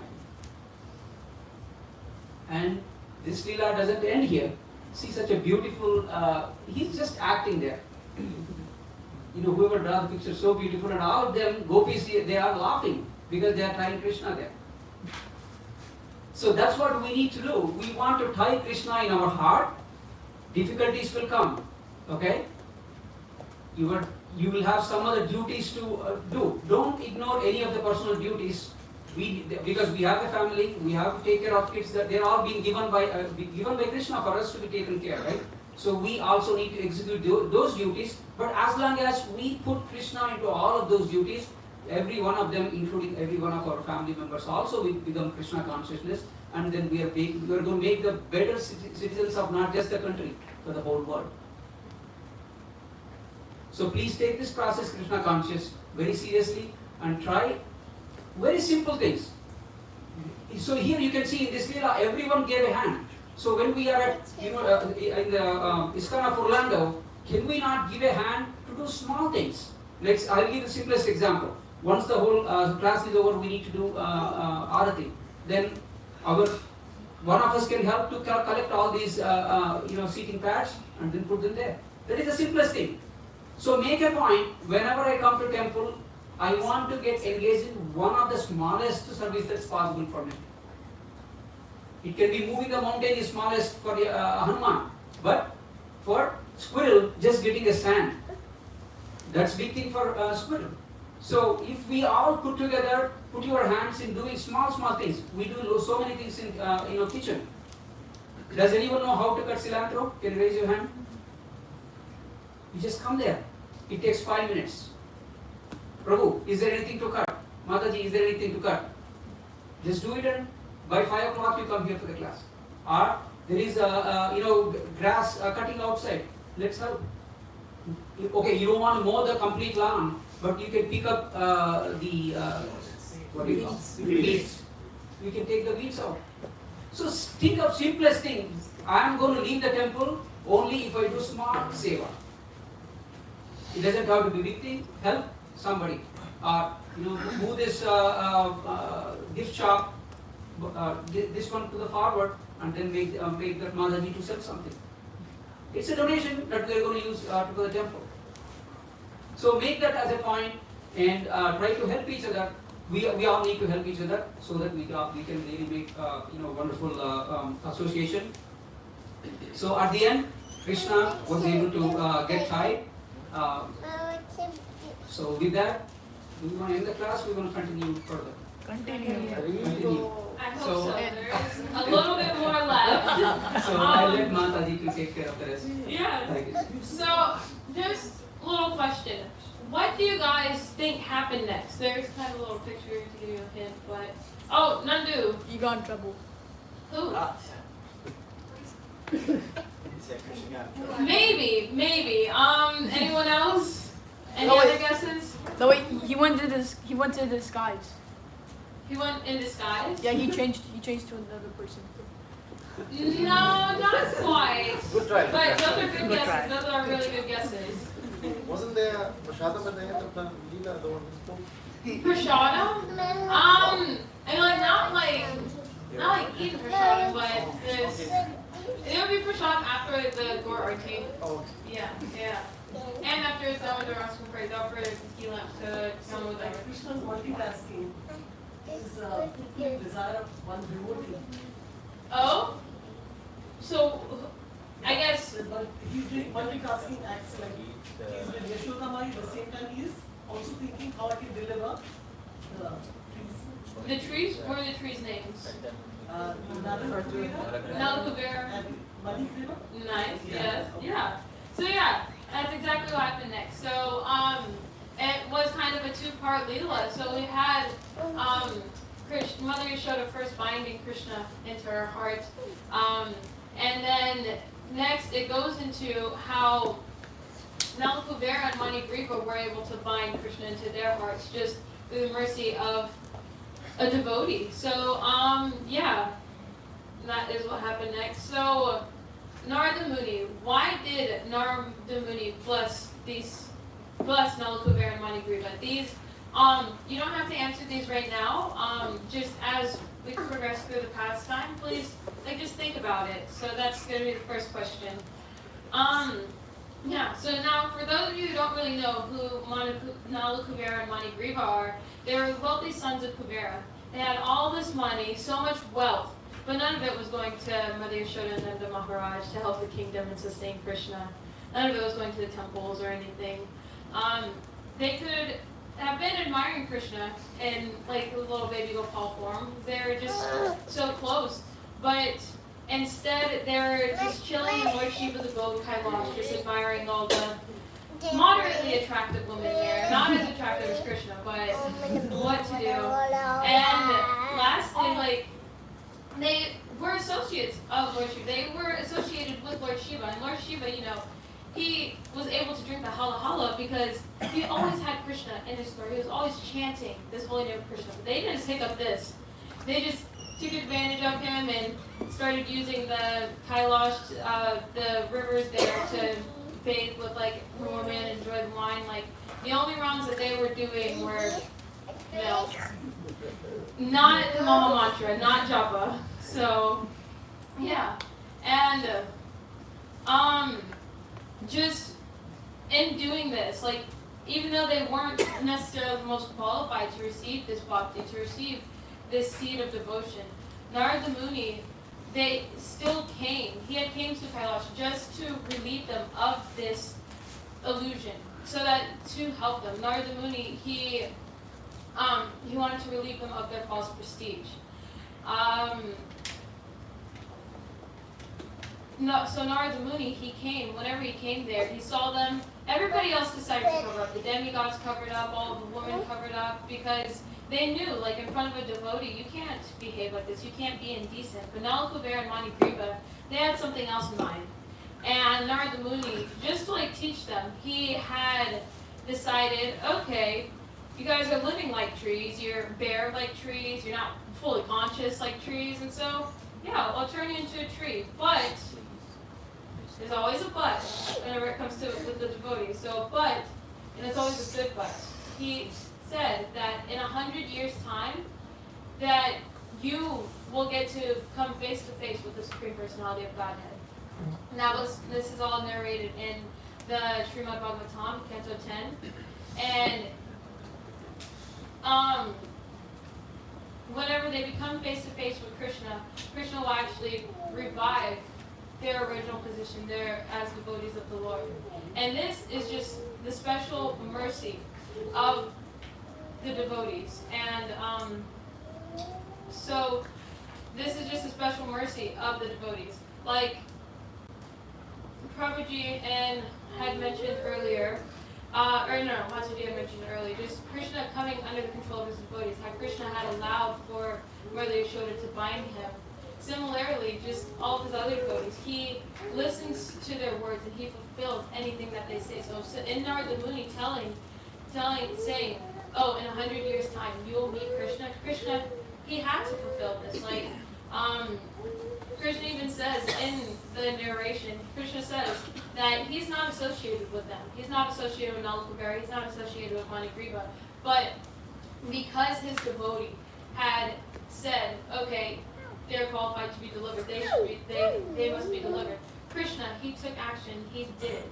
And this Lila doesn't end here. See such a beautiful, he's just acting there. Whoever draw the picture so beautiful, and all of them, gopis, they are laughing because they are tying Krishna there. So that's what we need to do. We want to tie Krishna in our heart. Difficulties will come. Okay? You will have some other duties to do. Don't ignore any of the personal duties. Because we have a family, we have to take care of kids. That they're all being given by Krishna for us to be taken care, right? So we also need to execute those duties. But as long as we put Krishna into all of those duties, every one of them, including every one of our family members, also will become Krishna consciousness, and then we are going to make the better citizens of not just the country, but the whole world. So please take this process, Krishna conscious, very seriously, and try very simple things. So here you can see in this Lila, everyone gave a hand. So when we are at, in the ISKCON of Orlando, can we not give a hand to do small things? I'll give the simplest example. Once the whole class is over, we need to do Arati. Then one of us can help to collect all these seating pads and then put them there. That is the simplest thing. So make a point, whenever I come to temple, I want to get engaged in one of the smallest service that's possible for me. It can be moving a mountain is smallest for Hanuman, but for squirrel, just getting a sand That's big thing for school. So if we all put together, put your hands in doing small things. We do so many things in kitchen. Does anyone know how to cut cilantro? Can you raise your hand? You just come there. It takes 5 minutes. Prabhu, is there anything to cut? Mataji, is there anything to cut? Just do it, and by 5 o'clock you come here for the class. Or there is grass cutting outside. Let's help. Okay, you don't want to mow the complete lawn, but you can pick up the weeds. You can take the weeds out. So think of simplest thing. I am going to leave the temple only if I do small seva. It doesn't have to be big thing. Help somebody. Move this gift shop, this one to the forward, and then make that Mataji to sell something. It's a donation that we are going to use to the temple. So make that as a point and try to help each other. We all need to help each other so that we can really make wonderful association. So at the end, Krishna was able to get tied. So with that, we want to end the class. We want to continue further. Continue. I hope So- so. There's a little bit more left. So I'll let Mataji to take care of the rest. Yeah. Thank you. So, just a little question. What do you guys think happened next? There's kind of a little picture to give you a hint, but... Oh, Nandu. You got in trouble. Who? He said Krishna got in trouble. Maybe. Anyone else? Any Oh, wait. other guesses? No wait, he went to disguise. He went in disguise? Yeah, he changed to another person. No, not quite. Good try. But those are good Good try. guesses. Those are really good guesses. Wasn't there Prashadam and then Lila, the one who spoke? Prashadam? And not like eating prashadam, but there's... It would be prashadam after the Gaur Arti. Oh, Yeah. And after Damodara praise, after he left to Damodara. Krishna's multitasking is the desire of one devotee. Oh? So, I guess... But he's doing multitasking acts like he's with Yashoda Mai, at the same time he is also thinking how I can deliver the trees. The trees? What are the trees' names? Nalakuvira Nalakuvira. and Manikvira. Nice, yes, Yeah. yeah. So that's exactly what happened next. So it was kind of a two-part Lila. So we had Mother Yashoda first binding Krishna into her heart, and then next it goes into how Nalakuvira and Manigripa were able to bind Krishna into their hearts just through the mercy of a devotee. So that is what happened next. So Narada Muni, why did Narada Muni bless Nalakuvira and Manigriva? These, you don't have to answer these right now. Just as we progress through the pastime, please, just think about it. So that's going to be the first question. So now for those of you who don't really know who Nalakuvira and Manigriva are, they were wealthy sons of Kuvera. They had all this money, so much wealth, but none of it was going to Mother Yashoda and the Maharaj to help the kingdom and sustain Krishna. None of it was going to the temples or anything. They could have been admiring Krishna in like a little baby Gopal form. They were just so close. But instead, they were just chilling in Lord Shiva's abode, Kailash, just admiring all the moderately attractive women there. Not as attractive as Krishna, but what to do. And lastly, they were associates of Lord Shiva. They were associated with Lord Shiva. And Lord Shiva, he was able to drink the hala hala because he always had Krishna in his story. He was always chanting this holy name of Krishna. But they didn't take up this. They just took advantage of him and started using the Kailash, the rivers there to bathe with women and enjoy the wine. The only wrongs that they were doing were, not the Maha Mantra, not japa. So, and just in doing this, even though they weren't necessarily the most qualified to receive this bhakti, to receive this seed of devotion, Narada Muni, they still came. He had came to Kailash just to relieve them of this illusion. so that to help them, Narada Muni, he wanted to relieve them of their false prestige. No, so Narada Muni, whenever he came there, he saw them, everybody else decided to cover up. The demigods covered up, all the women covered up, because they knew, like in front of a devotee, you can't behave like this, you can't be indecent. But Nala Kubera and Manigriva, they had something else in mind. And Narada Muni, just to like teach them, he had decided, okay, you guys are living like trees, you're bare like trees, you're not fully conscious like trees, and so, yeah, I'll turn you into a tree. But there's always a but whenever it comes to with the devotees. So, but, and it's always a good but. He said that in 100 years' time, that you will get to come face to face with the Supreme Personality of Godhead. And this is all narrated in the Srimad Bhagavatam, Canto 10. And whenever they become face to face with Krishna, Krishna will actually revive their original position there as devotees of the Lord. And this is just the special mercy of the devotees. And so this is just a special mercy of the devotees. Like Prabhuji had mentioned earlier, Mataji had mentioned earlier, just Krishna coming under the control of his devotees, how Krishna had allowed for Mother Yashoda to bind him. Similarly, just all of his other devotees, he listens to their words and he fulfills anything that they say. So in Narada Muni saying, oh, in 100 years' time, you will meet Krishna. Krishna, he had to fulfill this. Like, Krishna even says in the narration, Krishna says that he's not associated with them. He's not associated with Nala Kubera, he's not associated with Manigriva. But because his devotee had said, okay, they're qualified to be delivered, they must be delivered. Krishna, he took action, he did.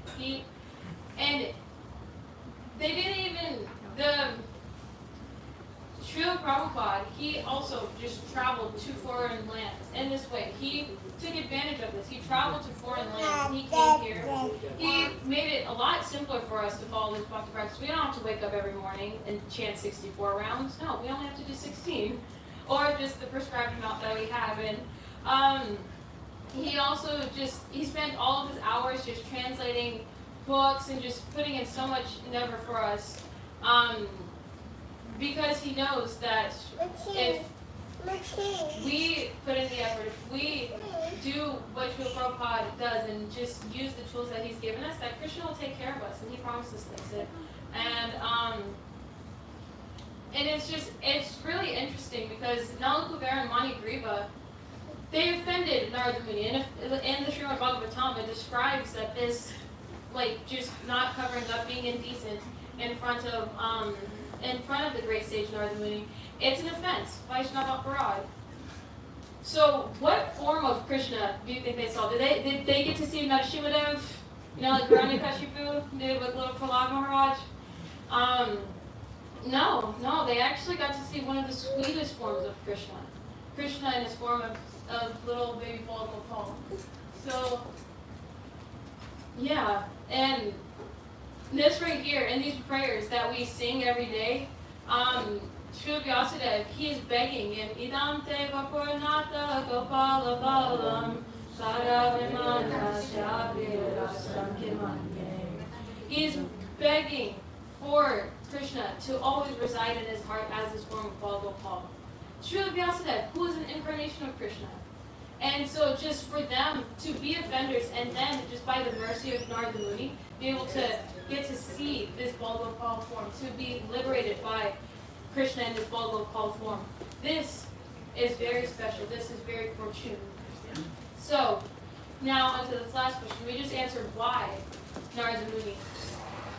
And they didn't even, Srila Prabhupada, he also just traveled to foreign lands in this way. He took advantage of this. He traveled to foreign lands. He came here. He made it a lot simpler for us to follow this bhakti practice. We don't have to wake up every morning and chant 64 rounds. No, we only have to do 16. Or just the prescribed amount that we have. And he also he spent all of his hours just translating books and just putting in so much endeavor for us. Because he knows that if we put in the effort, if we do what Srila Prabhupada does and just use the tools that he's given us, that Krishna will take care of us, and he promises this. And it's really interesting because Nala Kubera and Manigriva, they offended Narada Muni. And in the Srimad Bhagavatam, it describes that this, like, just not covering up, being indecent in front of the great sage Narada Muni, it's an offense, Vaishnava Aparad. So what form of Krishna do you think they saw? Did they get to see Narasimhadev, like Hiranyakashipu did with little Prahlad Maharaj? No, they actually got to see one of the sweetest forms of Krishna. Krishna in his form of little baby ball Gopal. So, yeah, and this right here, in these prayers that we sing every day, Srila Vyasadeva, he is begging in Idam te vapurnata gopala balam saravimana shavirasam kimanye. He's begging for Krishna to always reside in his heart as his form of Bal Gopal. Srila Vyasadeva, who is an incarnation of Krishna. And so just for them to be offenders and then just by the mercy of Narada Muni, be able to get to see this Bal Gopal form, to be liberated by Krishna in this Bal Gopal form. This is very special. This is very fortunate. So, now onto this last question. We just answered why Narada Muni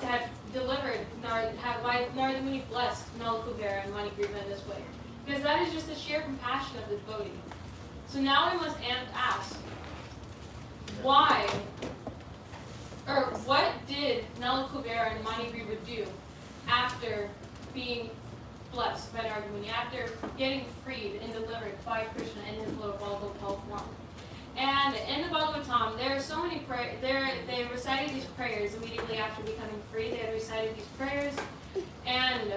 had delivered, why Narada Muni blessed Nala Kubera and Manigriva in this way. Because that is just the sheer compassion of the devotee. So now we must ask, why, or what did Nala Kubera and Manigriva do after being blessed by Narada Muni, after getting freed and delivered by Krishna in his little Bal Gopal form? And And in the Bhagavatam, there are so many prayers. They recited these prayers immediately after becoming free. They had recited these prayers, and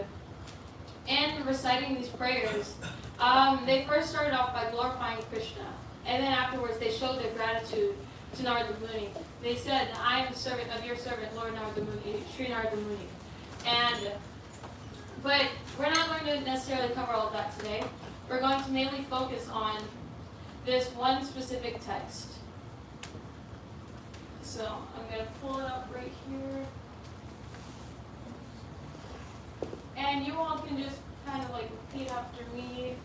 in reciting these prayers, they first started off by glorifying Krishna, and then afterwards they showed their gratitude to Narada Muni. They said, "I am the servant of your servant, Lord Narada Muni, Sri Narada Muni." But we're not going to necessarily cover all of that today. We're going to mainly focus on this one specific text. So I'm going to pull it up right here. And you all can just kind of like repeat after me.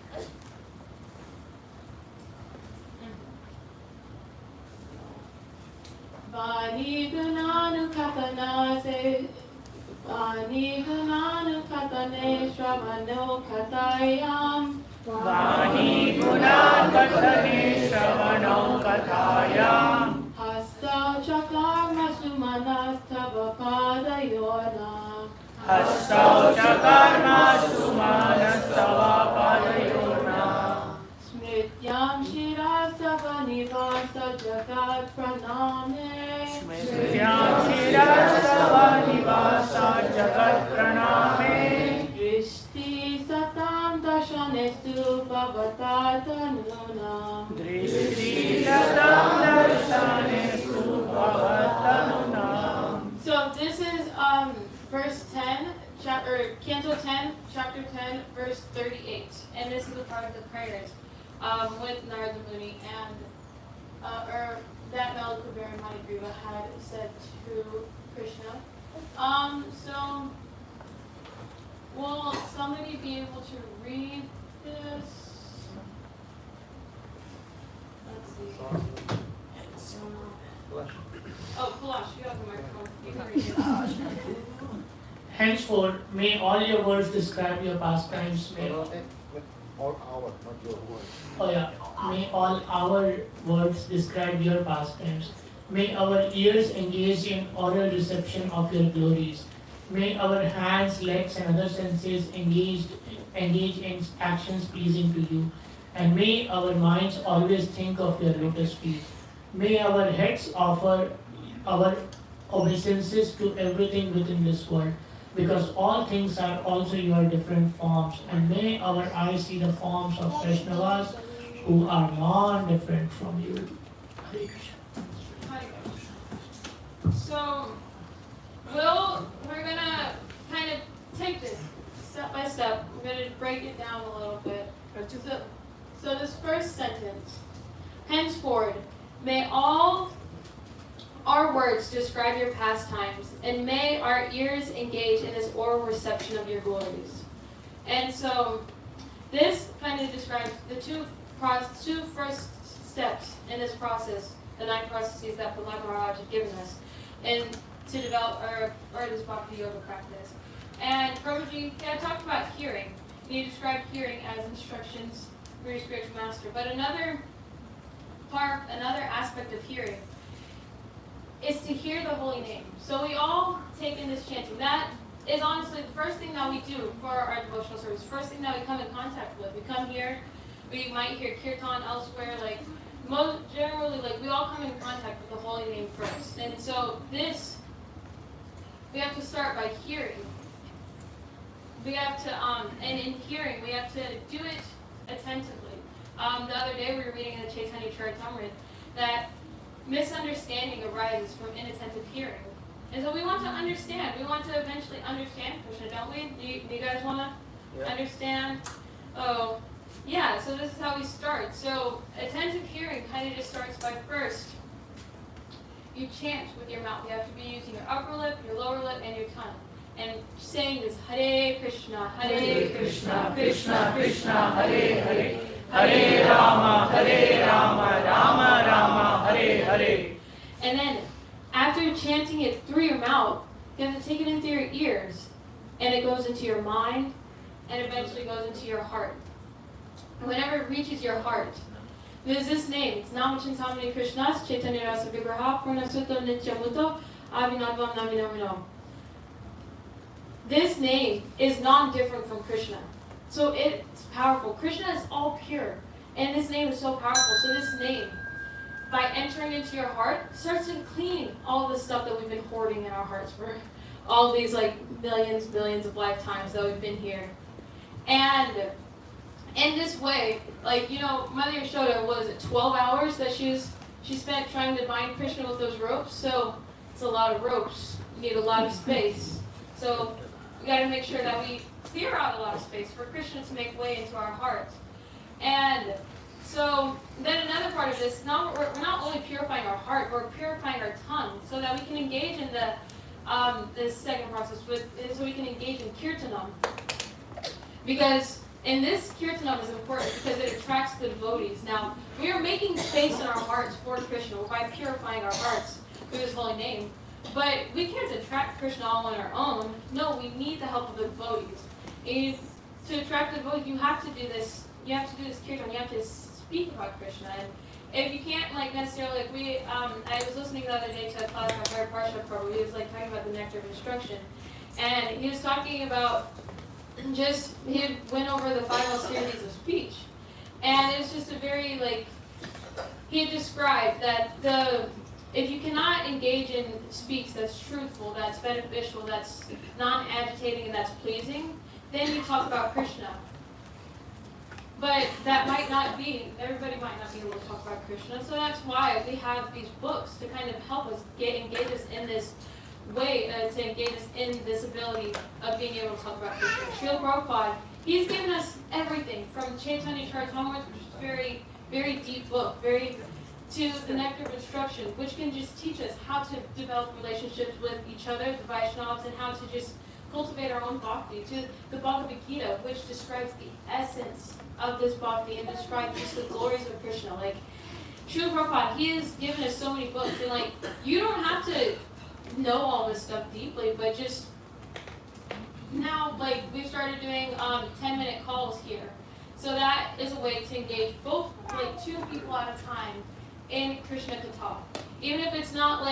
Vani Gunanu Katanase Vani Gunanu Katane Shravano Katayam Vani Gunan Katane Shravano Kathayam Hasta Chakarma Sumanas Tavapadayona Hastau Chakarma Sumanastava Padayona Smrityam Shirasava Nivasa Jagat Praname Smrityam Shirastava Nivasa Jagat Praname Drishti Satam Dashanestu Bhavatanuna Drishti Satam Darshanestu Bhavatanuna. So this is verse 10, Canto 10, chapter 10, verse 38. And this is a part of the prayers with Narada Muni and that Malakabir Madhugriva had said to Krishna. So will somebody be able to read this? Let's see. Oh, Kulash, you have the microphone. You can read it. Henceforth, may all your words describe your pastimes. May All our, not your word. Oh yeah. May all our words describe your pastimes. May our ears engage in oral reception of your glories. May our hands, legs, and other senses engage in actions pleasing to you. And may our minds always think of your lotus feet. May our heads offer our obeisances to everything within this world, because all things are also your different forms. And may our eyes see the forms of Vaishnavas who are non-different from you. Hare Krishna. So, we're gonna kind of take this step by step. We're gonna break it down a little bit. So this first sentence, henceforth, may all our words describe your pastimes, and may our ears engage in this oral reception of your glories. And so, this kind of describes the two first steps in this process, the 9 processes that Prahlad Maharaj had given us, and to develop or this Bhakti Yoga practice. And Prabhuji talked about hearing. He described hearing as instructions for your spiritual master. But another aspect of hearing is to hear the holy name. So we all take in this chanting. That is honestly the first thing that we do for our devotional service. First thing that we come in contact with. We come here, we might hear kirtan elsewhere. Generally, we all come in contact with the holy name first. And so this, we have to start by hearing. We have to, and in hearing, we have to do it attentively. The other day we were reading in the Chaitanya Charitamrita that misunderstanding arises from inattentive hearing. And so we want to understand. We want to eventually understand Krishna, don't we? Do you guys want to understand? Oh, yeah, so this is how we start. So attentive hearing kind of just starts by first, you chant with your mouth. You have to be using your upper lip, your lower lip, and your tongue. And saying this, Hare Krishna, Hare Krishna, Krishna Krishna, Hare Hare. Hare Rama, Rama Rama, Hare Hare. And then, after chanting it through your mouth, you have to take it into your ears, and it goes into your mind, and eventually goes into your heart. And whenever it reaches your heart, there's this name. It's Namachintamani Krishnas, Chaitanya Rasa Vigraha, Purnasutta Nityamuto, Avinadvam Naminamino. This name is non-different from Krishna. So it's powerful. Krishna is all pure. And this name is so powerful. So this name, by entering into your heart, starts to clean all the stuff that we've been hoarding in our hearts for all these like millions, billions of lifetimes that we've been here. And in this way, like, Mother Yashoda, was it 12 hours that she spent trying to bind Krishna with those ropes? So it's a lot of ropes. You need a lot of space. So we got to make sure that we clear out a lot of space for Krishna to make way into our hearts. And so then another part of this, we're not only purifying our heart, we're purifying our tongue so that we can engage in this second process, so we can engage in kirtanam. Because in this, kirtanam is important because it attracts the devotees. Now, we are making space in our hearts for Krishna by purifying our hearts through His holy name. But we can't attract Krishna all on our own. No, we need the help of the devotees. And to attract the devotees, you have to do this. You have to do this kirtan. You have to speak about Krishna. And if you can't necessarily, I was listening the other day to a class by Hare Parsha Prabhu. He was talking about the nectar of instruction, and he was talking about he went over the 5 series of speech, and it was just a very he had described that if you cannot engage in speech that's truthful, that's beneficial, that's non-agitating, and that's pleasing, then you talk about Krishna. But that might not be, everybody might not be able to talk about Krishna, so that's why we have these books to kind of help us engage us in this way, to engage us in this ability of being able to talk about Krishna. Srila Prabhupada, he's given us everything from Chaitanya Charitamrita, which is a very, very deep book, to the Nectar of Instruction, which can just teach us how to develop relationships with each other, the Vaishnavas, and how to just cultivate our own bhakti, to the Bhagavad Gita, which describes the essence of this bhakti and describes just the glories of Krishna. Srila Prabhupada, he has given us so many books, and you don't have to know all this stuff deeply, but just now, we've started doing 10-minute calls here. So that is a way to engage both, 2 people at a time in Krishna Katha. Even if it's not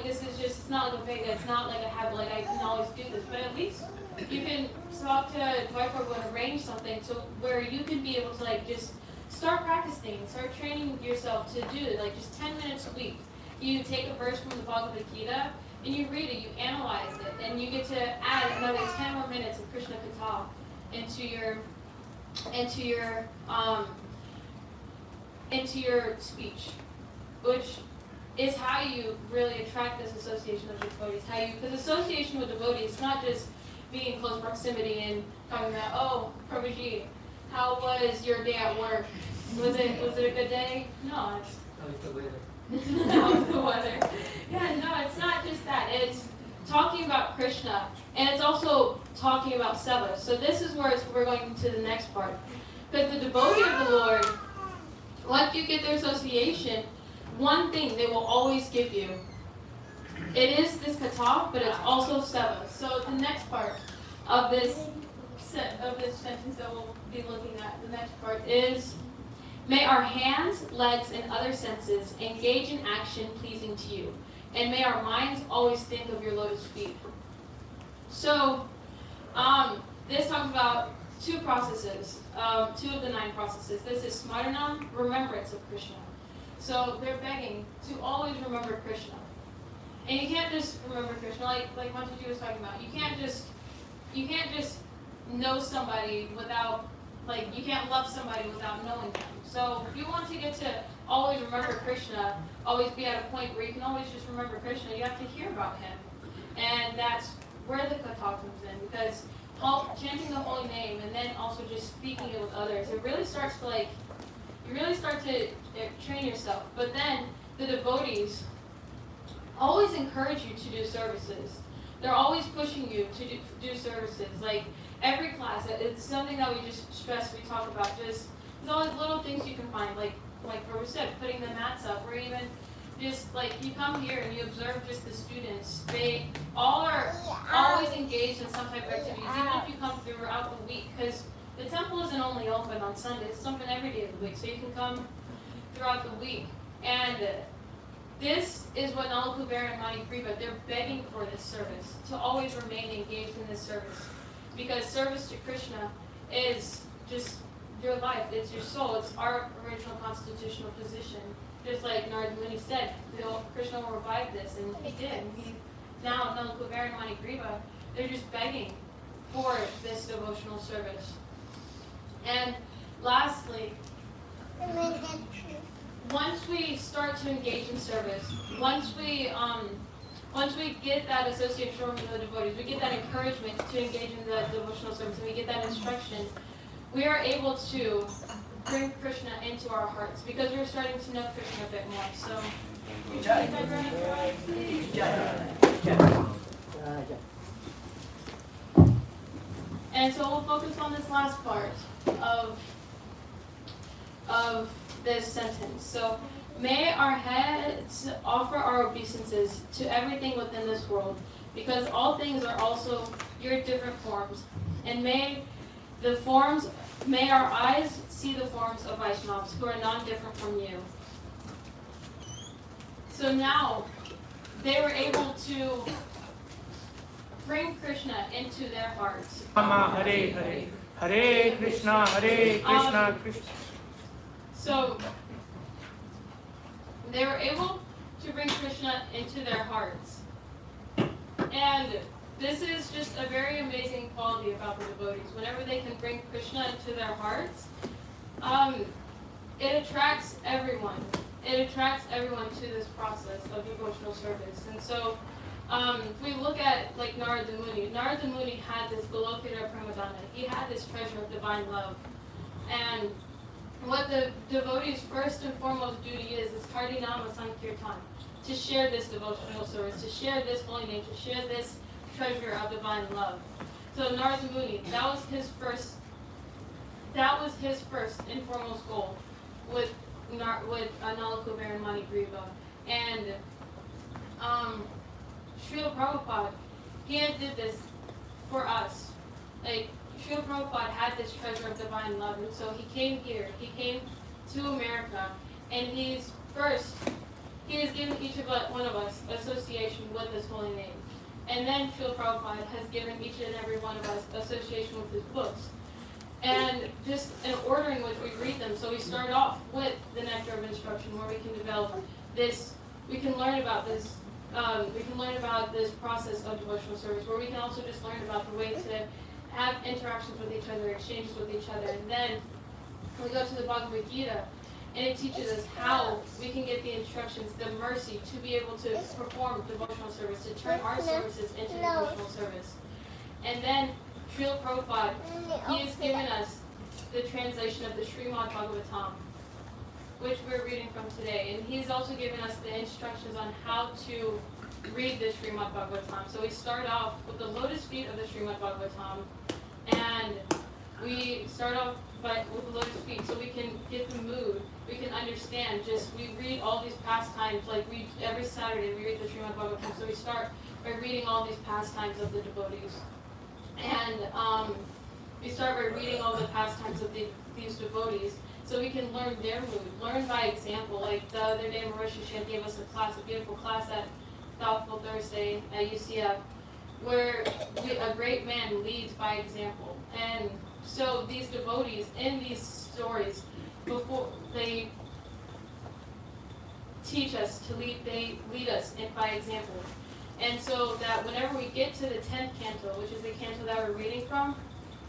this is just, it's not like a Veda, it's not like a habit, I can always do this, but at least you can talk to Dwight and arrange something so where you can be able to just start practicing, start training yourself to do it, just 10 minutes a week. You take a verse from the Bhagavad Gita and you read it, you analyze it, and you get to add another 10 more minutes of Krishna Katha into your speech, which is how you really attract this association of devotees. Because association with devotees is not just being in close proximity and talking about, oh, Prabhuji, how was your day at work? Was it a good day? No, it's How is the weather? how was the weather? Yeah, no, it's not just that. It's talking about Krishna, and it's also talking about seva. So this is where we're going to the next part. Because the devotee of the Lord, once you get their association, one thing they will always give you. It is this katha, but it's also seva. So the next part of this sentence that we'll be looking at, the next part is, may our hands, legs, and other senses engage in action pleasing to you, and may our minds always think of your lotus feet. So this talks about 2 processes, 2 of the 9 processes. This is smaranam, remembrance of Krishna. So they're begging to always remember Krishna. And you can't just remember Krishna, like Mataji was talking about. You can't just know somebody without, you can't love somebody without knowing them. So if you want to get to always remember Krishna, always be at a point where you can always just remember Krishna, you have to hear about him. And that's where the katha comes in, because chanting the holy name and then also just speaking it with others, it really starts to you really start to train yourself. But then the devotees always encourage you to do services. They're always pushing you to do services. Every class, it's something that we just stress, we talk about. There's always little things you can find, like Rupa said, putting the mats up, or even just you come here and you observe just the students. They all are always engaged in some type of activities, even if you come throughout the week, because the temple isn't only open on Sundays, it's open every day of the week, so you can come throughout the week. And this is what Nalakubera and Mani Kripa, they're begging for this service, to always remain engaged in this service. Because service to Krishna is just your life, it's your soul, it's our original constitutional position. Just like Narada Muni said, Krishna will revive this, and he did. Now, Nalakuvara and Manigriva, they're just begging for this devotional service. And lastly, once we start to engage in service, once we get that association from the devotees, we get that encouragement to engage in the devotional service, and we get that instruction, we are able to bring Krishna into our hearts because we're starting to know Krishna a bit more. So, and so we'll focus on this last part of this sentence. So, may our heads offer our obeisances to everything within this world, because all things are also your different forms, and may our eyes see the forms of Vaishnavas who are non-different from you. So now, they were able to bring Krishna into their hearts. Rama Hare Hare, Hare Krishna, Krishna. So, they were able to bring Krishna into their hearts. And this is just a very amazing quality about the devotees. Whenever they can bring Krishna into their hearts, it attracts everyone. It attracts everyone to this process of devotional service. And so, if we look at like Narada Muni had this Golokita Pramadana. He had this treasure of divine love. And what the devotees' first and foremost duty is Harinama Sankirtan, to share this devotional service, to share this holy name, to share this treasure of divine love. So Narada Muni, that was his first and foremost goal with Nalakuvara and Manigriva. And Srila Prabhupada, he did this for us. Like, Srila Prabhupada had this treasure of divine love, and so he came here, he came to America, and he has given each of one of us association with his holy name. And then Srila Prabhupada has given each and every one of us association with his books. And just an order in which we read them. So we start off with the Nectar of Instruction, where we can develop this, we can learn about this process of devotional service, where we can also just learn about the way to have interactions with each other, exchanges with each other. And then we go to the Bhagavad Gita, and it teaches us how we can get the instructions, the mercy to be able to perform devotional service, to turn our services into devotional service. And then Srila Prabhupada, he has given us the translation of the Srimad Bhagavatam, which we're reading from today. And he's also given us the instructions on how to read the Srimad Bhagavatam. So we start off with the lotus feet of the Srimad Bhagavatam, and we start off with the lotus feet so we can get the mood, we can understand. We read all these pastimes, every Saturday we read the Srimad Bhagavatam, so we start by reading all these pastimes of the devotees. And we start by reading all the pastimes of these devotees so we can learn their mood, learn by example. Like the other day, Marisha Shan gave us a beautiful class at Thoughtful Thursday at UCF, where a great man leads by example. And so these devotees in these stories, before they teach us to lead, they lead us by example. And so that whenever we get to the 10th canto, which is the canto that we're reading from,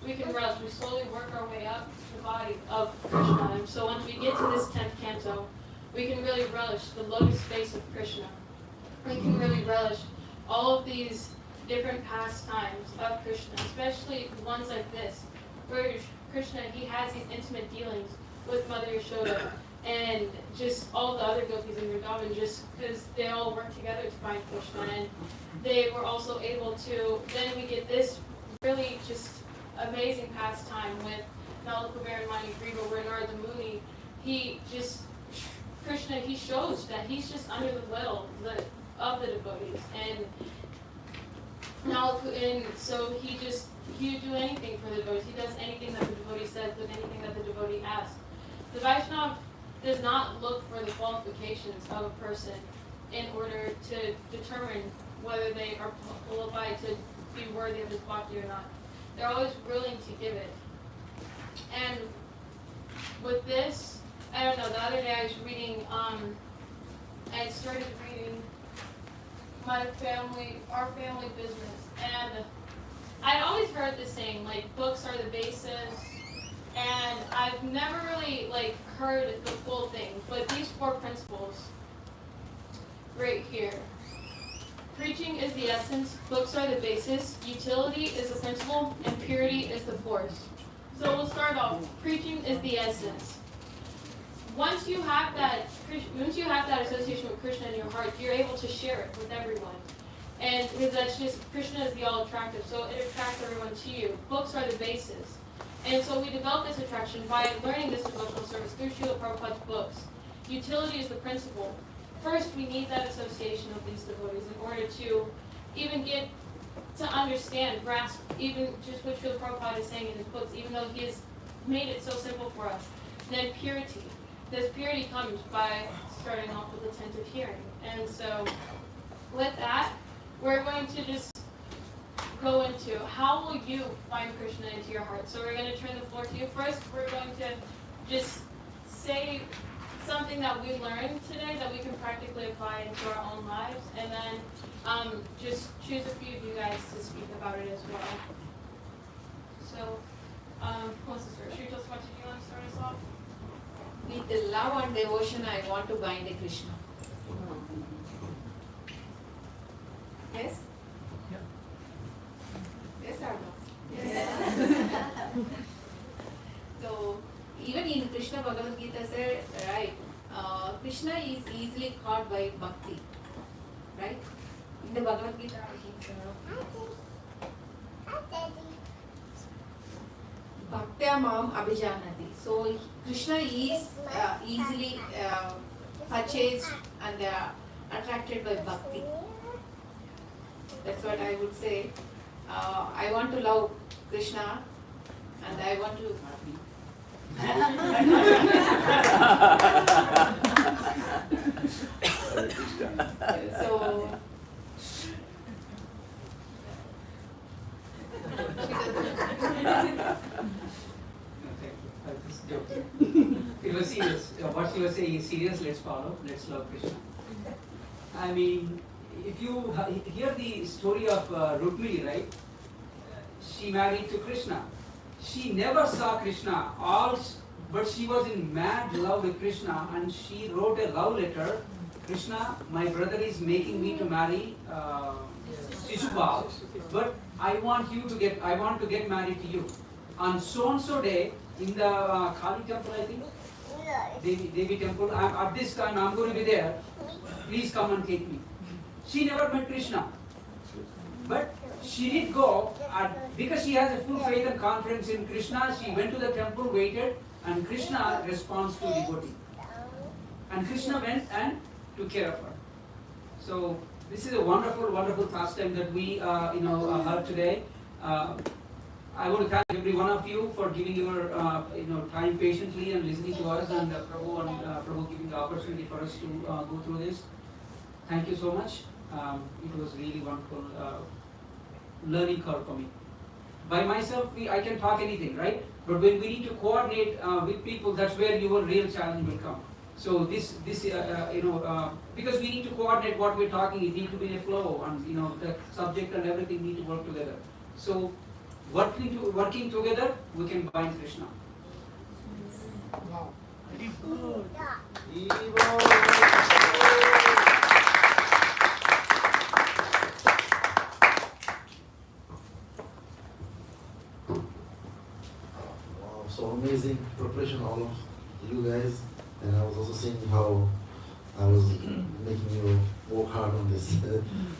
we can relish. We slowly work our way up the body of Krishna. And so once we get to this 10th canto, we can really relish the lotus face of Krishna. We can really relish all of these different pastimes of Krishna, especially ones like this, where Krishna, he has these intimate dealings with Mother Yashoda and just all the other gopis in Vrindavan, just because they all work together to find Krishna. And they were also able to, then we get this really just amazing pastime with Nalakuvara and Manigriva, where Narada Muni, Krishna, he shows that he's just under the will of the devotees. And so he would do anything for the devotees. He does anything that the devotee says, does anything that the devotee asks. The Vaishnava does not look for the qualifications of a person in order to determine whether they are qualified to be worthy of his bhakti or not. They're always willing to give it. And with this, I don't know, the other day I was reading, I started reading our family business, and I'd always heard this saying, like, books are the basis, and I've never really, like, heard the full thing, but these 4 principles right here. Preaching is the essence, books are the basis, utility is the principle, and purity is the force. So we'll start off. Preaching is the essence. Once you have that association with Krishna in your heart, you're able to share it with everyone. And because that's just, Krishna is the all-attractive, so it attracts everyone to you. Books are the basis. And so we developed this attraction by learning this devotional service through Srila Prabhupada's books. Utility is the principle. First, we need that association of these devotees in order to even get to understand, grasp, even just what Srila Prabhupada is saying in his books, even though he has made it so simple for us. Then purity. This purity comes by starting off with attentive hearing. And so with that, we're going to just go into how will you find Krishna into your heart. So we're going to turn the floor to you. First, we're going to just say something that we learned today that we can practically apply into our own lives, and then just choose a few of you guys to speak about it as well. So, who wants to start? Shrita, what did you want to start us off? With the love and devotion, I want to bind a Krishna. Yes? Yes or no? Yes. So, even in Krishna Bhagavad Gita said, right, Krishna is easily caught by bhakti, right? In the Bhagavad Gita, Bhaktya Mam Abhijanati. So Krishna is easily purchased and attracted by bhakti. That's what I would say. I want to love Krishna, and I want to. So. It was serious. What she was saying is serious. Let's follow. Let's love Krishna. I mean, if you hear the story of Rukmini, right? She married to Krishna. She never saw Krishna, but she was in mad love with Krishna, and she wrote a love letter. Krishna, my brother is making me to marry Shishupal, but I want to get married to you. On so and so day, in the Kali temple, I think, Devi temple, at this time I'm going to be there. Please come and take me. She never met Krishna, but she did go, because she has a full faith and confidence in Krishna. She went to the temple, waited, and Krishna responds to devotee. And Krishna went and took care of her. So this is a wonderful, wonderful pastime that we heard today. I want to thank every one of you for giving your time patiently and listening to us, and Prabhu giving the opportunity for us to go through this. Thank you so much. It was really wonderful learning curve for me. By myself, I can talk anything, right? But when we need to coordinate with people, that's where your real challenge will come. So because we need to coordinate what we're talking, it needs to be in a flow, and the subject and everything need to work together. So working together, we can bind Krishna. Wow. Very good. Wow, so amazing preparation, all of you guys. And I was also seeing how I was making you work hard on this.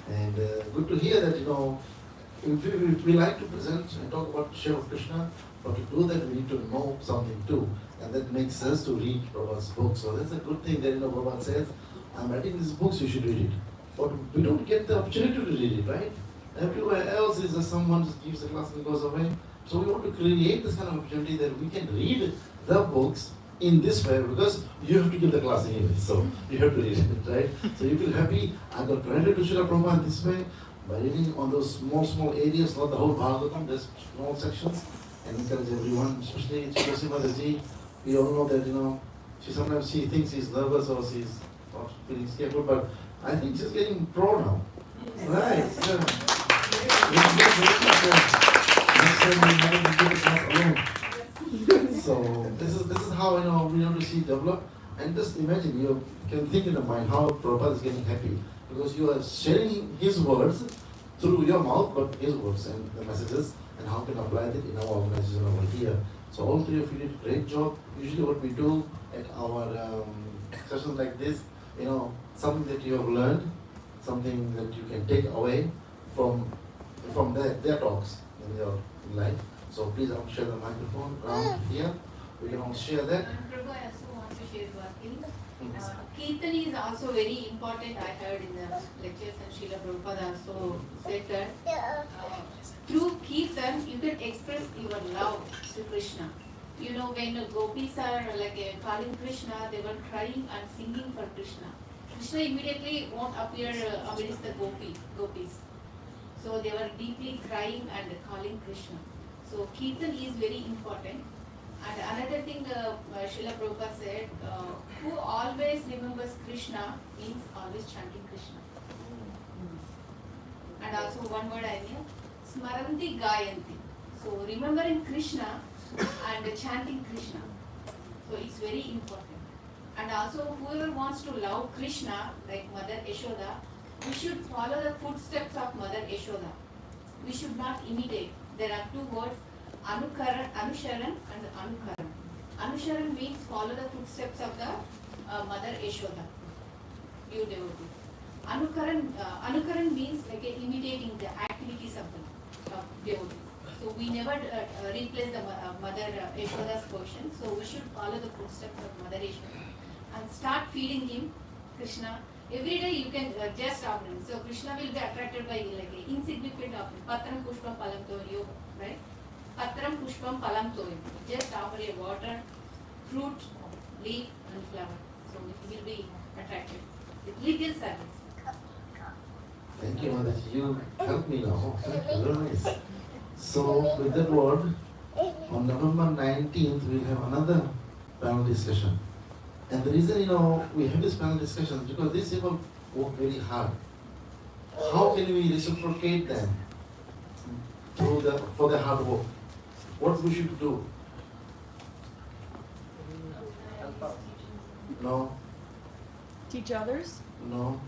And good to hear that, if we like to present and talk about Shiva Krishna, but to do that we need to know something too. And that makes sense to read Prabhupada's books. So that's a good thing that Prabhupada says, I'm writing these books, you should read it. But we don't get the opportunity to read it, right? Everywhere else is that someone just gives the class and goes away. So we want to create this kind of opportunity that we can read the books in this way, because you have to give the class anyway, so you have to read it, right? So you feel happy. I got credit to Srila Prabhupada this way by reading on those small areas, not the whole Bhagavatam, just small sections, and encourage everyone, especially Tulasi Mataji, We all know that, sometimes she thinks she's nervous or she's not feeling scared, but I think she's getting pro now. Right. Yeah. Next time we might be doing the class alone. So this is how we want to see develop. And just imagine, you can think in the mind how Prabhupada is getting happy because you are sharing his words through your mouth, but his words and the messages, and how can apply it in our organization over here. So all three of you did a great job. Usually what we do at our sessions like this, something that you have learned, something that you can take away from their talks in your life. So please share the microphone around here. We can all share that. Prabhu, I also want to share one thing. Kirtan is also very important. I heard in the lectures, and Srila Prabhupada also said that through Kirtan you can express your love to Krishna. When gopis are calling Krishna, they were crying and singing for Krishna. Krishna immediately won't appear amidst the gopis. So they were deeply crying and calling Krishna. So Kirtan is very important. And another thing Srila Prabhupada said, who always remembers Krishna means always chanting Krishna. And also one word I knew, Smaranti Gayanti. So remembering Krishna and chanting Krishna. So it's very important. And also whoever wants to love Krishna, like Mother Yashoda, we should follow the footsteps of Mother Yashoda. We should not imitate. There are two words, Anusharan and Anukaran. Anusharan means follow the footsteps of the Mother Yashoda, you devotees. Anukaran means imitating the activities of the devotees. So we never replace the Mother Yashoda's portion. So we should follow the footsteps of Mother Yashoda and start feeding him Krishna. Every day you can just offer him. So Krishna will be attracted by insignificant offering. Patram pushpam palam toyo, right? Patram pushpam palam toyo. Just offer a water, fruit, leaf and flower. So it will be attracted. With legal service. Thank you, Mataji. You helped me now. Thank you. Very nice. So with that word, on November 19th we'll have another panel discussion. And the reason we have this panel discussion is because these people work very hard. How can we reciprocate them for their hard work? What we should do? No. Teach others? No.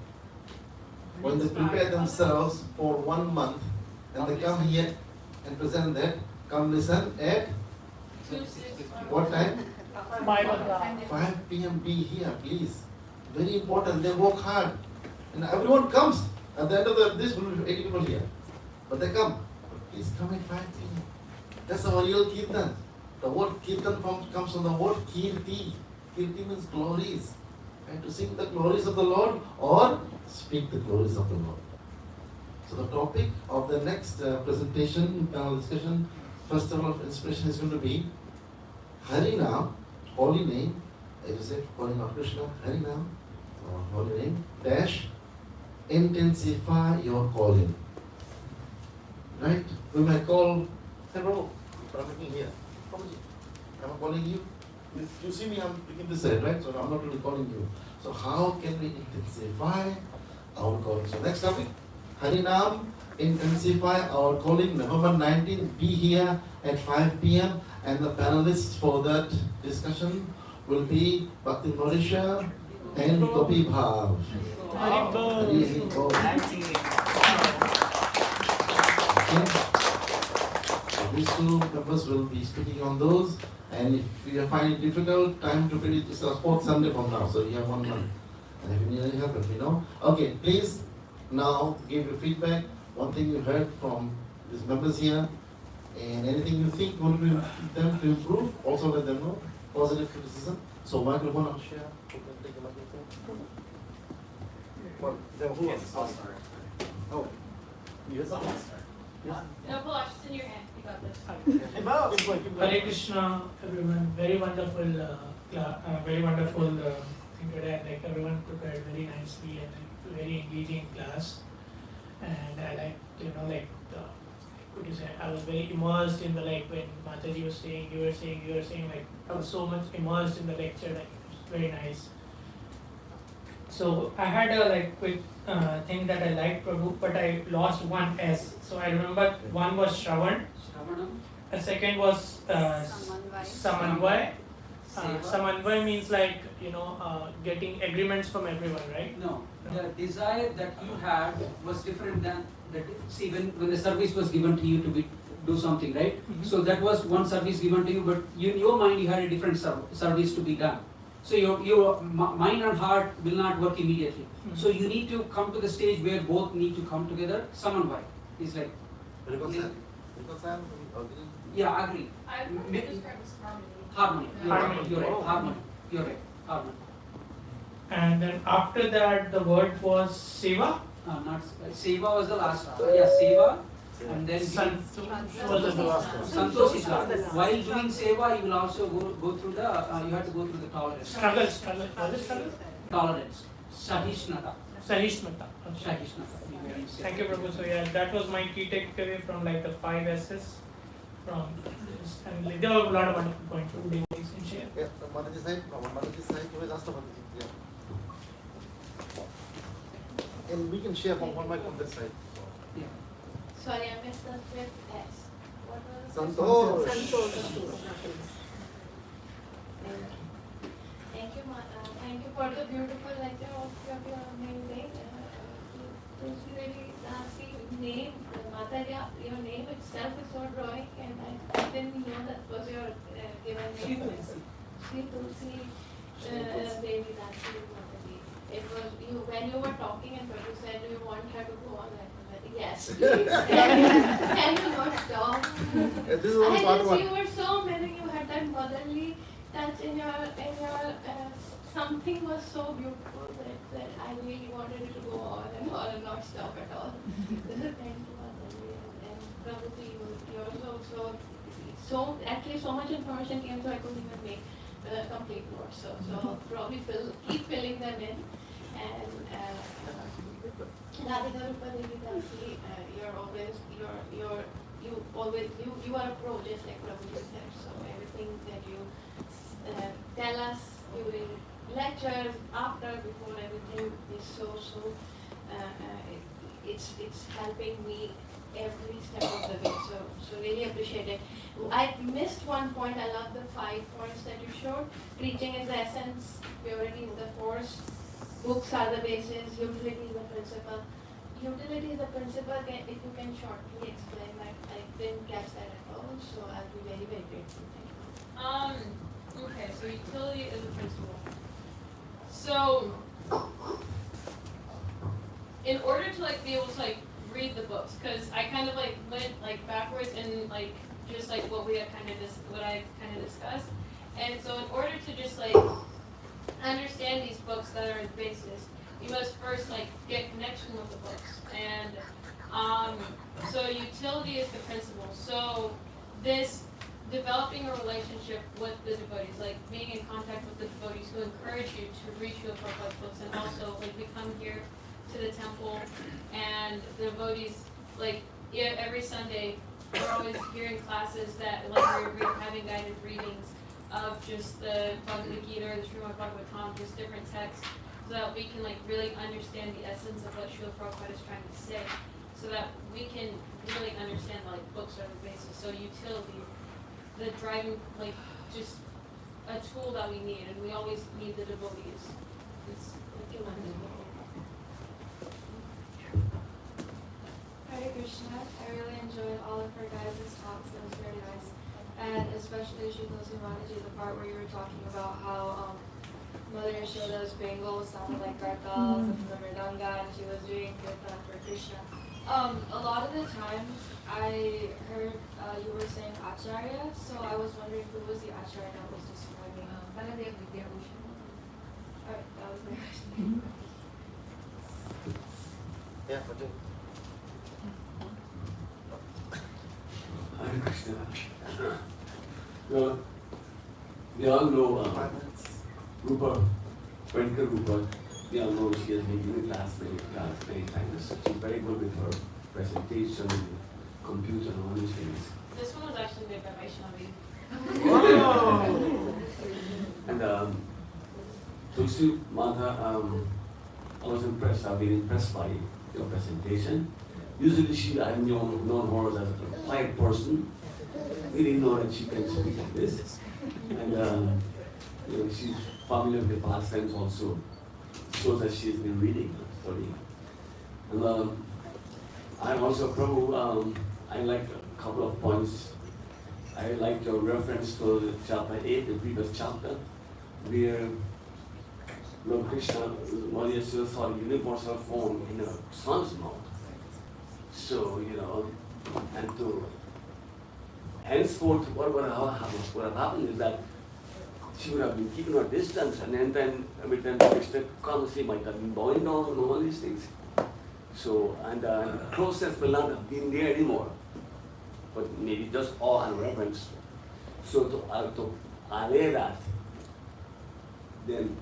When they prepare themselves for 1 month and they come here and present that, come listen at what time? 5 p.m. be here, please. Very important. They work hard. And everyone comes. At the end of this, will be 80 people here. But they come. Please come at 5 p.m. That's our real kirtan. The word kirtan comes from the word kirti. Kirti means glories. Right? To sing the glories of the Lord or speak the glories of the Lord. So the topic of the next presentation, panel discussion, festival of inspiration is going to be Harinam, holy name, as you said, calling of Krishna, Harinam, holy name, dash, intensify your calling. Right? We might call, hey Prabhu, I'm looking here. Prabhuji, am I calling you? You see me, I'm looking this side, right? So I'm not really calling you. So how can we intensify our calling? So next topic, Harinam, intensify our calling. November 19th, be here at 5 p.m. And the panelists for that discussion will be Bhakti Marisha and Gopi Bhav. So these two members will be speaking on those. And if you find it difficult, time to finish this is 4th Sunday from now. So you have 1 month. And if you need any help, let me know. Okay, please now give your feedback. One thing you heard from these members here. And anything you think you want them to improve, also let them know. Positive criticism. So microphone, I'll share. Who can take a microphone? What? Who wants? I'll start. Oh. Yes. I'll start. No, Balash, it's in your hand. You got this. Hare Krishna, everyone. Very wonderful thing today. Like everyone prepared very nicely and very engaging class. And I like, could you say, I was very immersed in the, like, when Mataji was saying, you were saying, like, I was so much immersed in the lecture, like, it was very nice. So I had a, like, quick thing that I liked Prabhu, but I lost one S. So I remember one was Shravan, Shravanam, a second was Samanvay. Seva. Samanvay means, like, getting agreements from everyone, right? No, the desire that you had was different than that. See, when the service was given to you to do something, right? Mhm. So that was one service given to you, but in your mind you had a different service to be done. So your mind and heart will not work immediately. Mhm. So you need to come to the stage where both need to come together. Samanvay is like, Reconcile. Reconcile. Agree. yeah, agree. I would describe as Harmony. harmony. You're right. Harmony. You're right. Oh. Harmony. You're right. Harmony. And then after that, the word was Seva. Not Seva was the last. Yeah, Seva. And then Santosh was the last one. Santosh is last. While doing Seva, you will also go through the. You have to go through the tolerance. Struggle. Was it struggle? Tolerance. Sahishnata. Sahishnata. Sahishnata. Thank you, Prabhu. So yeah, that was my key takeaway from, like, the 5 S's from this. And, like, there were a lot of wonderful points Prabhu did share. Yeah, Mataji side. Mataji side. Who asked about it? Yeah. And we can share from one mic from this side. Yeah. Sorry, I missed the 5th S. What was the Santosh. Thank you, thank you for the beautiful lecture of your amazing. Name, Mataji, your name itself is so drawing, and I didn't know that was your given name. Shri Tulasi Devi, that's Mataji. It was you when you were talking and you said, "Do you want her to go on?" I said, "Yes, please." Can you not stop? This is one part one. You were so amazing. You had that motherly touch in your something was so beautiful that I really wanted it to go on and not stop at all. Thank you, Mataji, and Prabhuji, you're so actually so much information came, so I couldn't even make complete notes. So probably keep filling them in. And Radhika, Rupa, Devi, you are a pro, just like Prabhuji said. So everything that you tell us during lectures, after, before, everything is so it's helping me every step of the way. So really appreciate it. I missed one point. I love the 5 points that you showed. Preaching is the essence, purity is the force, books are the basis, utility is the principle. Utility is the principle. If you can shortly explain that, I didn't catch that at all. So I'll be very, very grateful. Thank you. Okay, so utility is a principle. So, in order to be able to read the books, because I kind of went backwards and just what we had what I kind of discussed, and so in order to just understand these books that are the basis, you must first get connection with the books, and so utility is the principle. So this developing a relationship with the devotees, being in contact with the devotees who encourage you to read Srila Prabhupada's books, and also we come here to the temple, and the devotees every Sunday we're always hearing classes that we're having guided readings of just the Bhagavad Gita or the Srimad Bhagavatam, just different texts, so that we can really understand the essence of what Srila Prabhupada is trying to say, so that we can really understand books are the basis. So utility, the driving, just a tool that we need, and we always need the devotees. It's Hare Krishna. I really enjoyed all of her guys' talks. It was very nice. And especially Shri Tulasi Mataji, the part where you were talking about how Mother Yashoda's bangles sounded like gargals and the mridanga, and she was doing kirtan for Krishna. A lot of the times I heard you were saying Acharya, so I was wondering who was the Acharya that was describing. Alright, that was my question. Yeah, Ajay. Hare Krishna. Well, we all know 5 minutes. Rupa, Venkar Rupa. We all know she has been giving class many times. She's very good with her presentation, computer and all these things. This one was actually made by Vaishnavi. And Tulasi, Mother, I was impressed. I've been impressed by your presentation. Usually I've known her as a quiet person. We didn't know that she can speak like this. And you know, she's familiar with the pastimes also. Shows that she's been reading, studying. And I'm also Prabhu, I like a couple of points. I like your reference to chapter 8, the previous chapter, where Lord Krishna, Mother Yashoda saw the universal form in her son's mouth. So, you know, and to henceforth, what would have happened is that she would have been keeping her distance, and then every time Krishna comes, he might have been bowing down and all these things. So, and closeness will not have been there anymore, but maybe just awe and reverence. So to allay that, then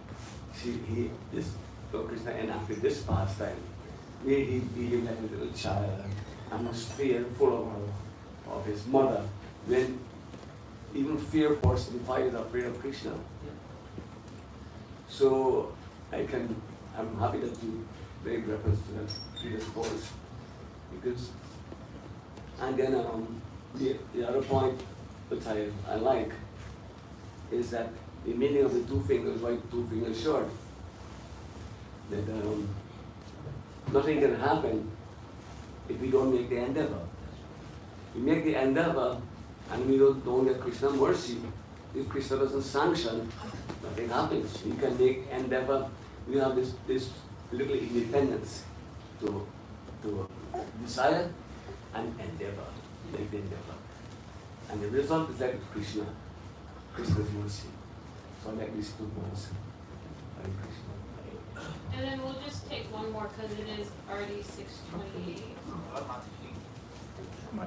this Lord Krishna enacted this pastime, where he behaved like a little child and was fearful of his mother, when even fear personified is afraid of Krishna. So I'm happy that you made reference to that previous course, because, and then the other point which I like is that the meaning of the two fingers right, two fingers short. That nothing can happen if we don't make the endeavor. We make the endeavor and we don't get Krishna mercy. If Krishna doesn't sanction, nothing happens. We can make endeavor. We have this little independence to desire and endeavor, make the endeavor. And the result is like Krishna's mercy. So I like these 2 points. Hare Krishna. And then we'll just take one more because it is already 6:28. Hi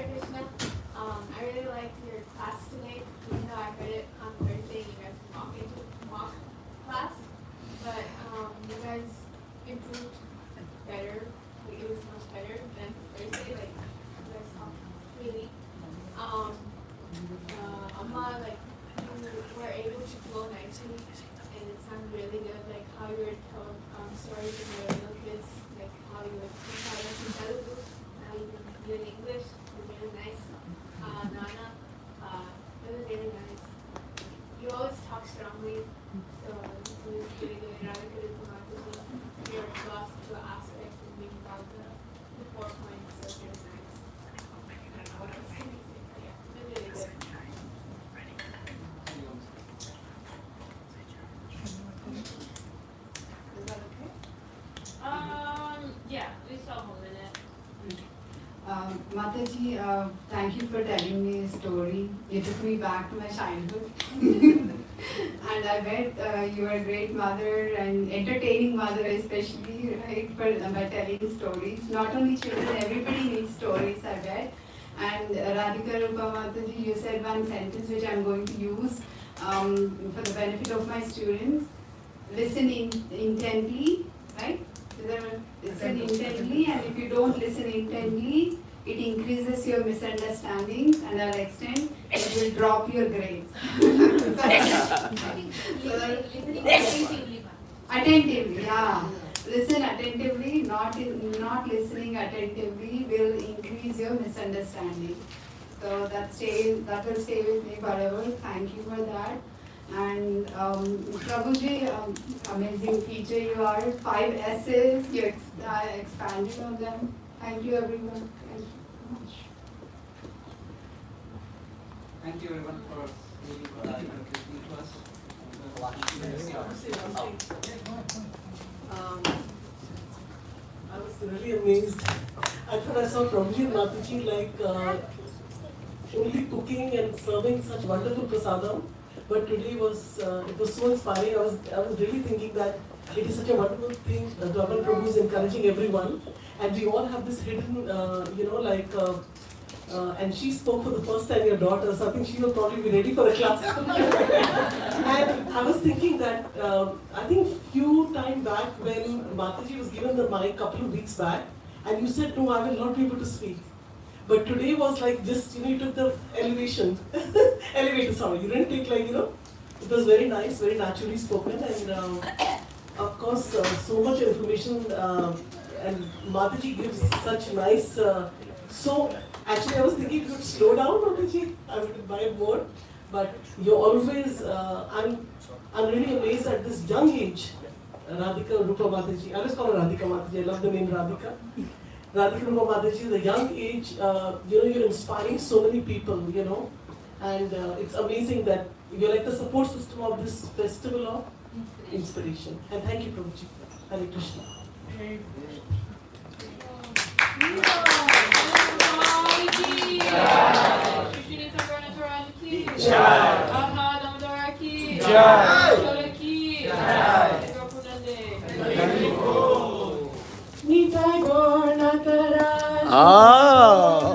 Krishna, I really liked your class today. Even though I heard it on Thursday, you guys walked into mock class, but you guys improved better. Like, it was much better than Thursday. Like you guys talked really. Amma, like you were able to flow nicely, and it sounded really good. Like how you were telling stories of your little kids, like how you would teach us in Telugu, now you can do it in English. It was really nice. Nana, it was really nice. You always talk strongly, so it was really good. Radhika, your philosophical aspect and being about the 4 points, so it was nice. Yeah, it was really good. Is that okay? Yeah, we still have a minute. Mataji, thank you for telling me a story. You took me back to my childhood. And I bet you are a great mother and entertaining mother especially, right, by telling stories. Not only children, everybody needs stories, I bet. And Radhika, Rupa, Mataji, you said one sentence which I'm going to use for the benefit of my students. Listen intently, right? Listen intently, and if you don't listen intently, it increases your misunderstandings, and I'll extend, it will drop your grades. Attentively, yeah. Listen attentively, not listening attentively will increase your misunderstanding. So that will stay with me forever. Thank you for that. And Prabhuji, amazing teacher you are. 5 essays, you expanded on them. Thank you everyone. Thank you so much. Thank you everyone for listening to us. I was really amazed. I thought I saw Prabhuji and Mataji like only cooking and serving such wonderful prasadam. But today it was so inspiring. I was really thinking that it is such a wonderful thing that Government Prabhu is encouraging everyone, and we all have this hidden, and she spoke for the first time, your daughter, so I think she will probably be ready for a class. And I was thinking that, I think few time back when Mataji was given the mic a couple of weeks back, and you said, no, I will not be able to speak. But today was like just, you took the elevator, sorry. You didn't take like, it was very nice, very naturally spoken, and of course, so much information, and Mataji gives such nice, so actually I was thinking you could slow down, Mataji, I would buy more, but you're always, I'm really amazed at this young age, Radhika, Rupa Mataji, I always call her Radhika Mataji, I love the name Radhika. Radhika Rupa Mataji, the young age, you're inspiring so many people, and it's amazing that you're like the support system of this festival of inspiration. And thank you, Prabhuji. Hare Krishna. Nitai Gaur Natara. Ah.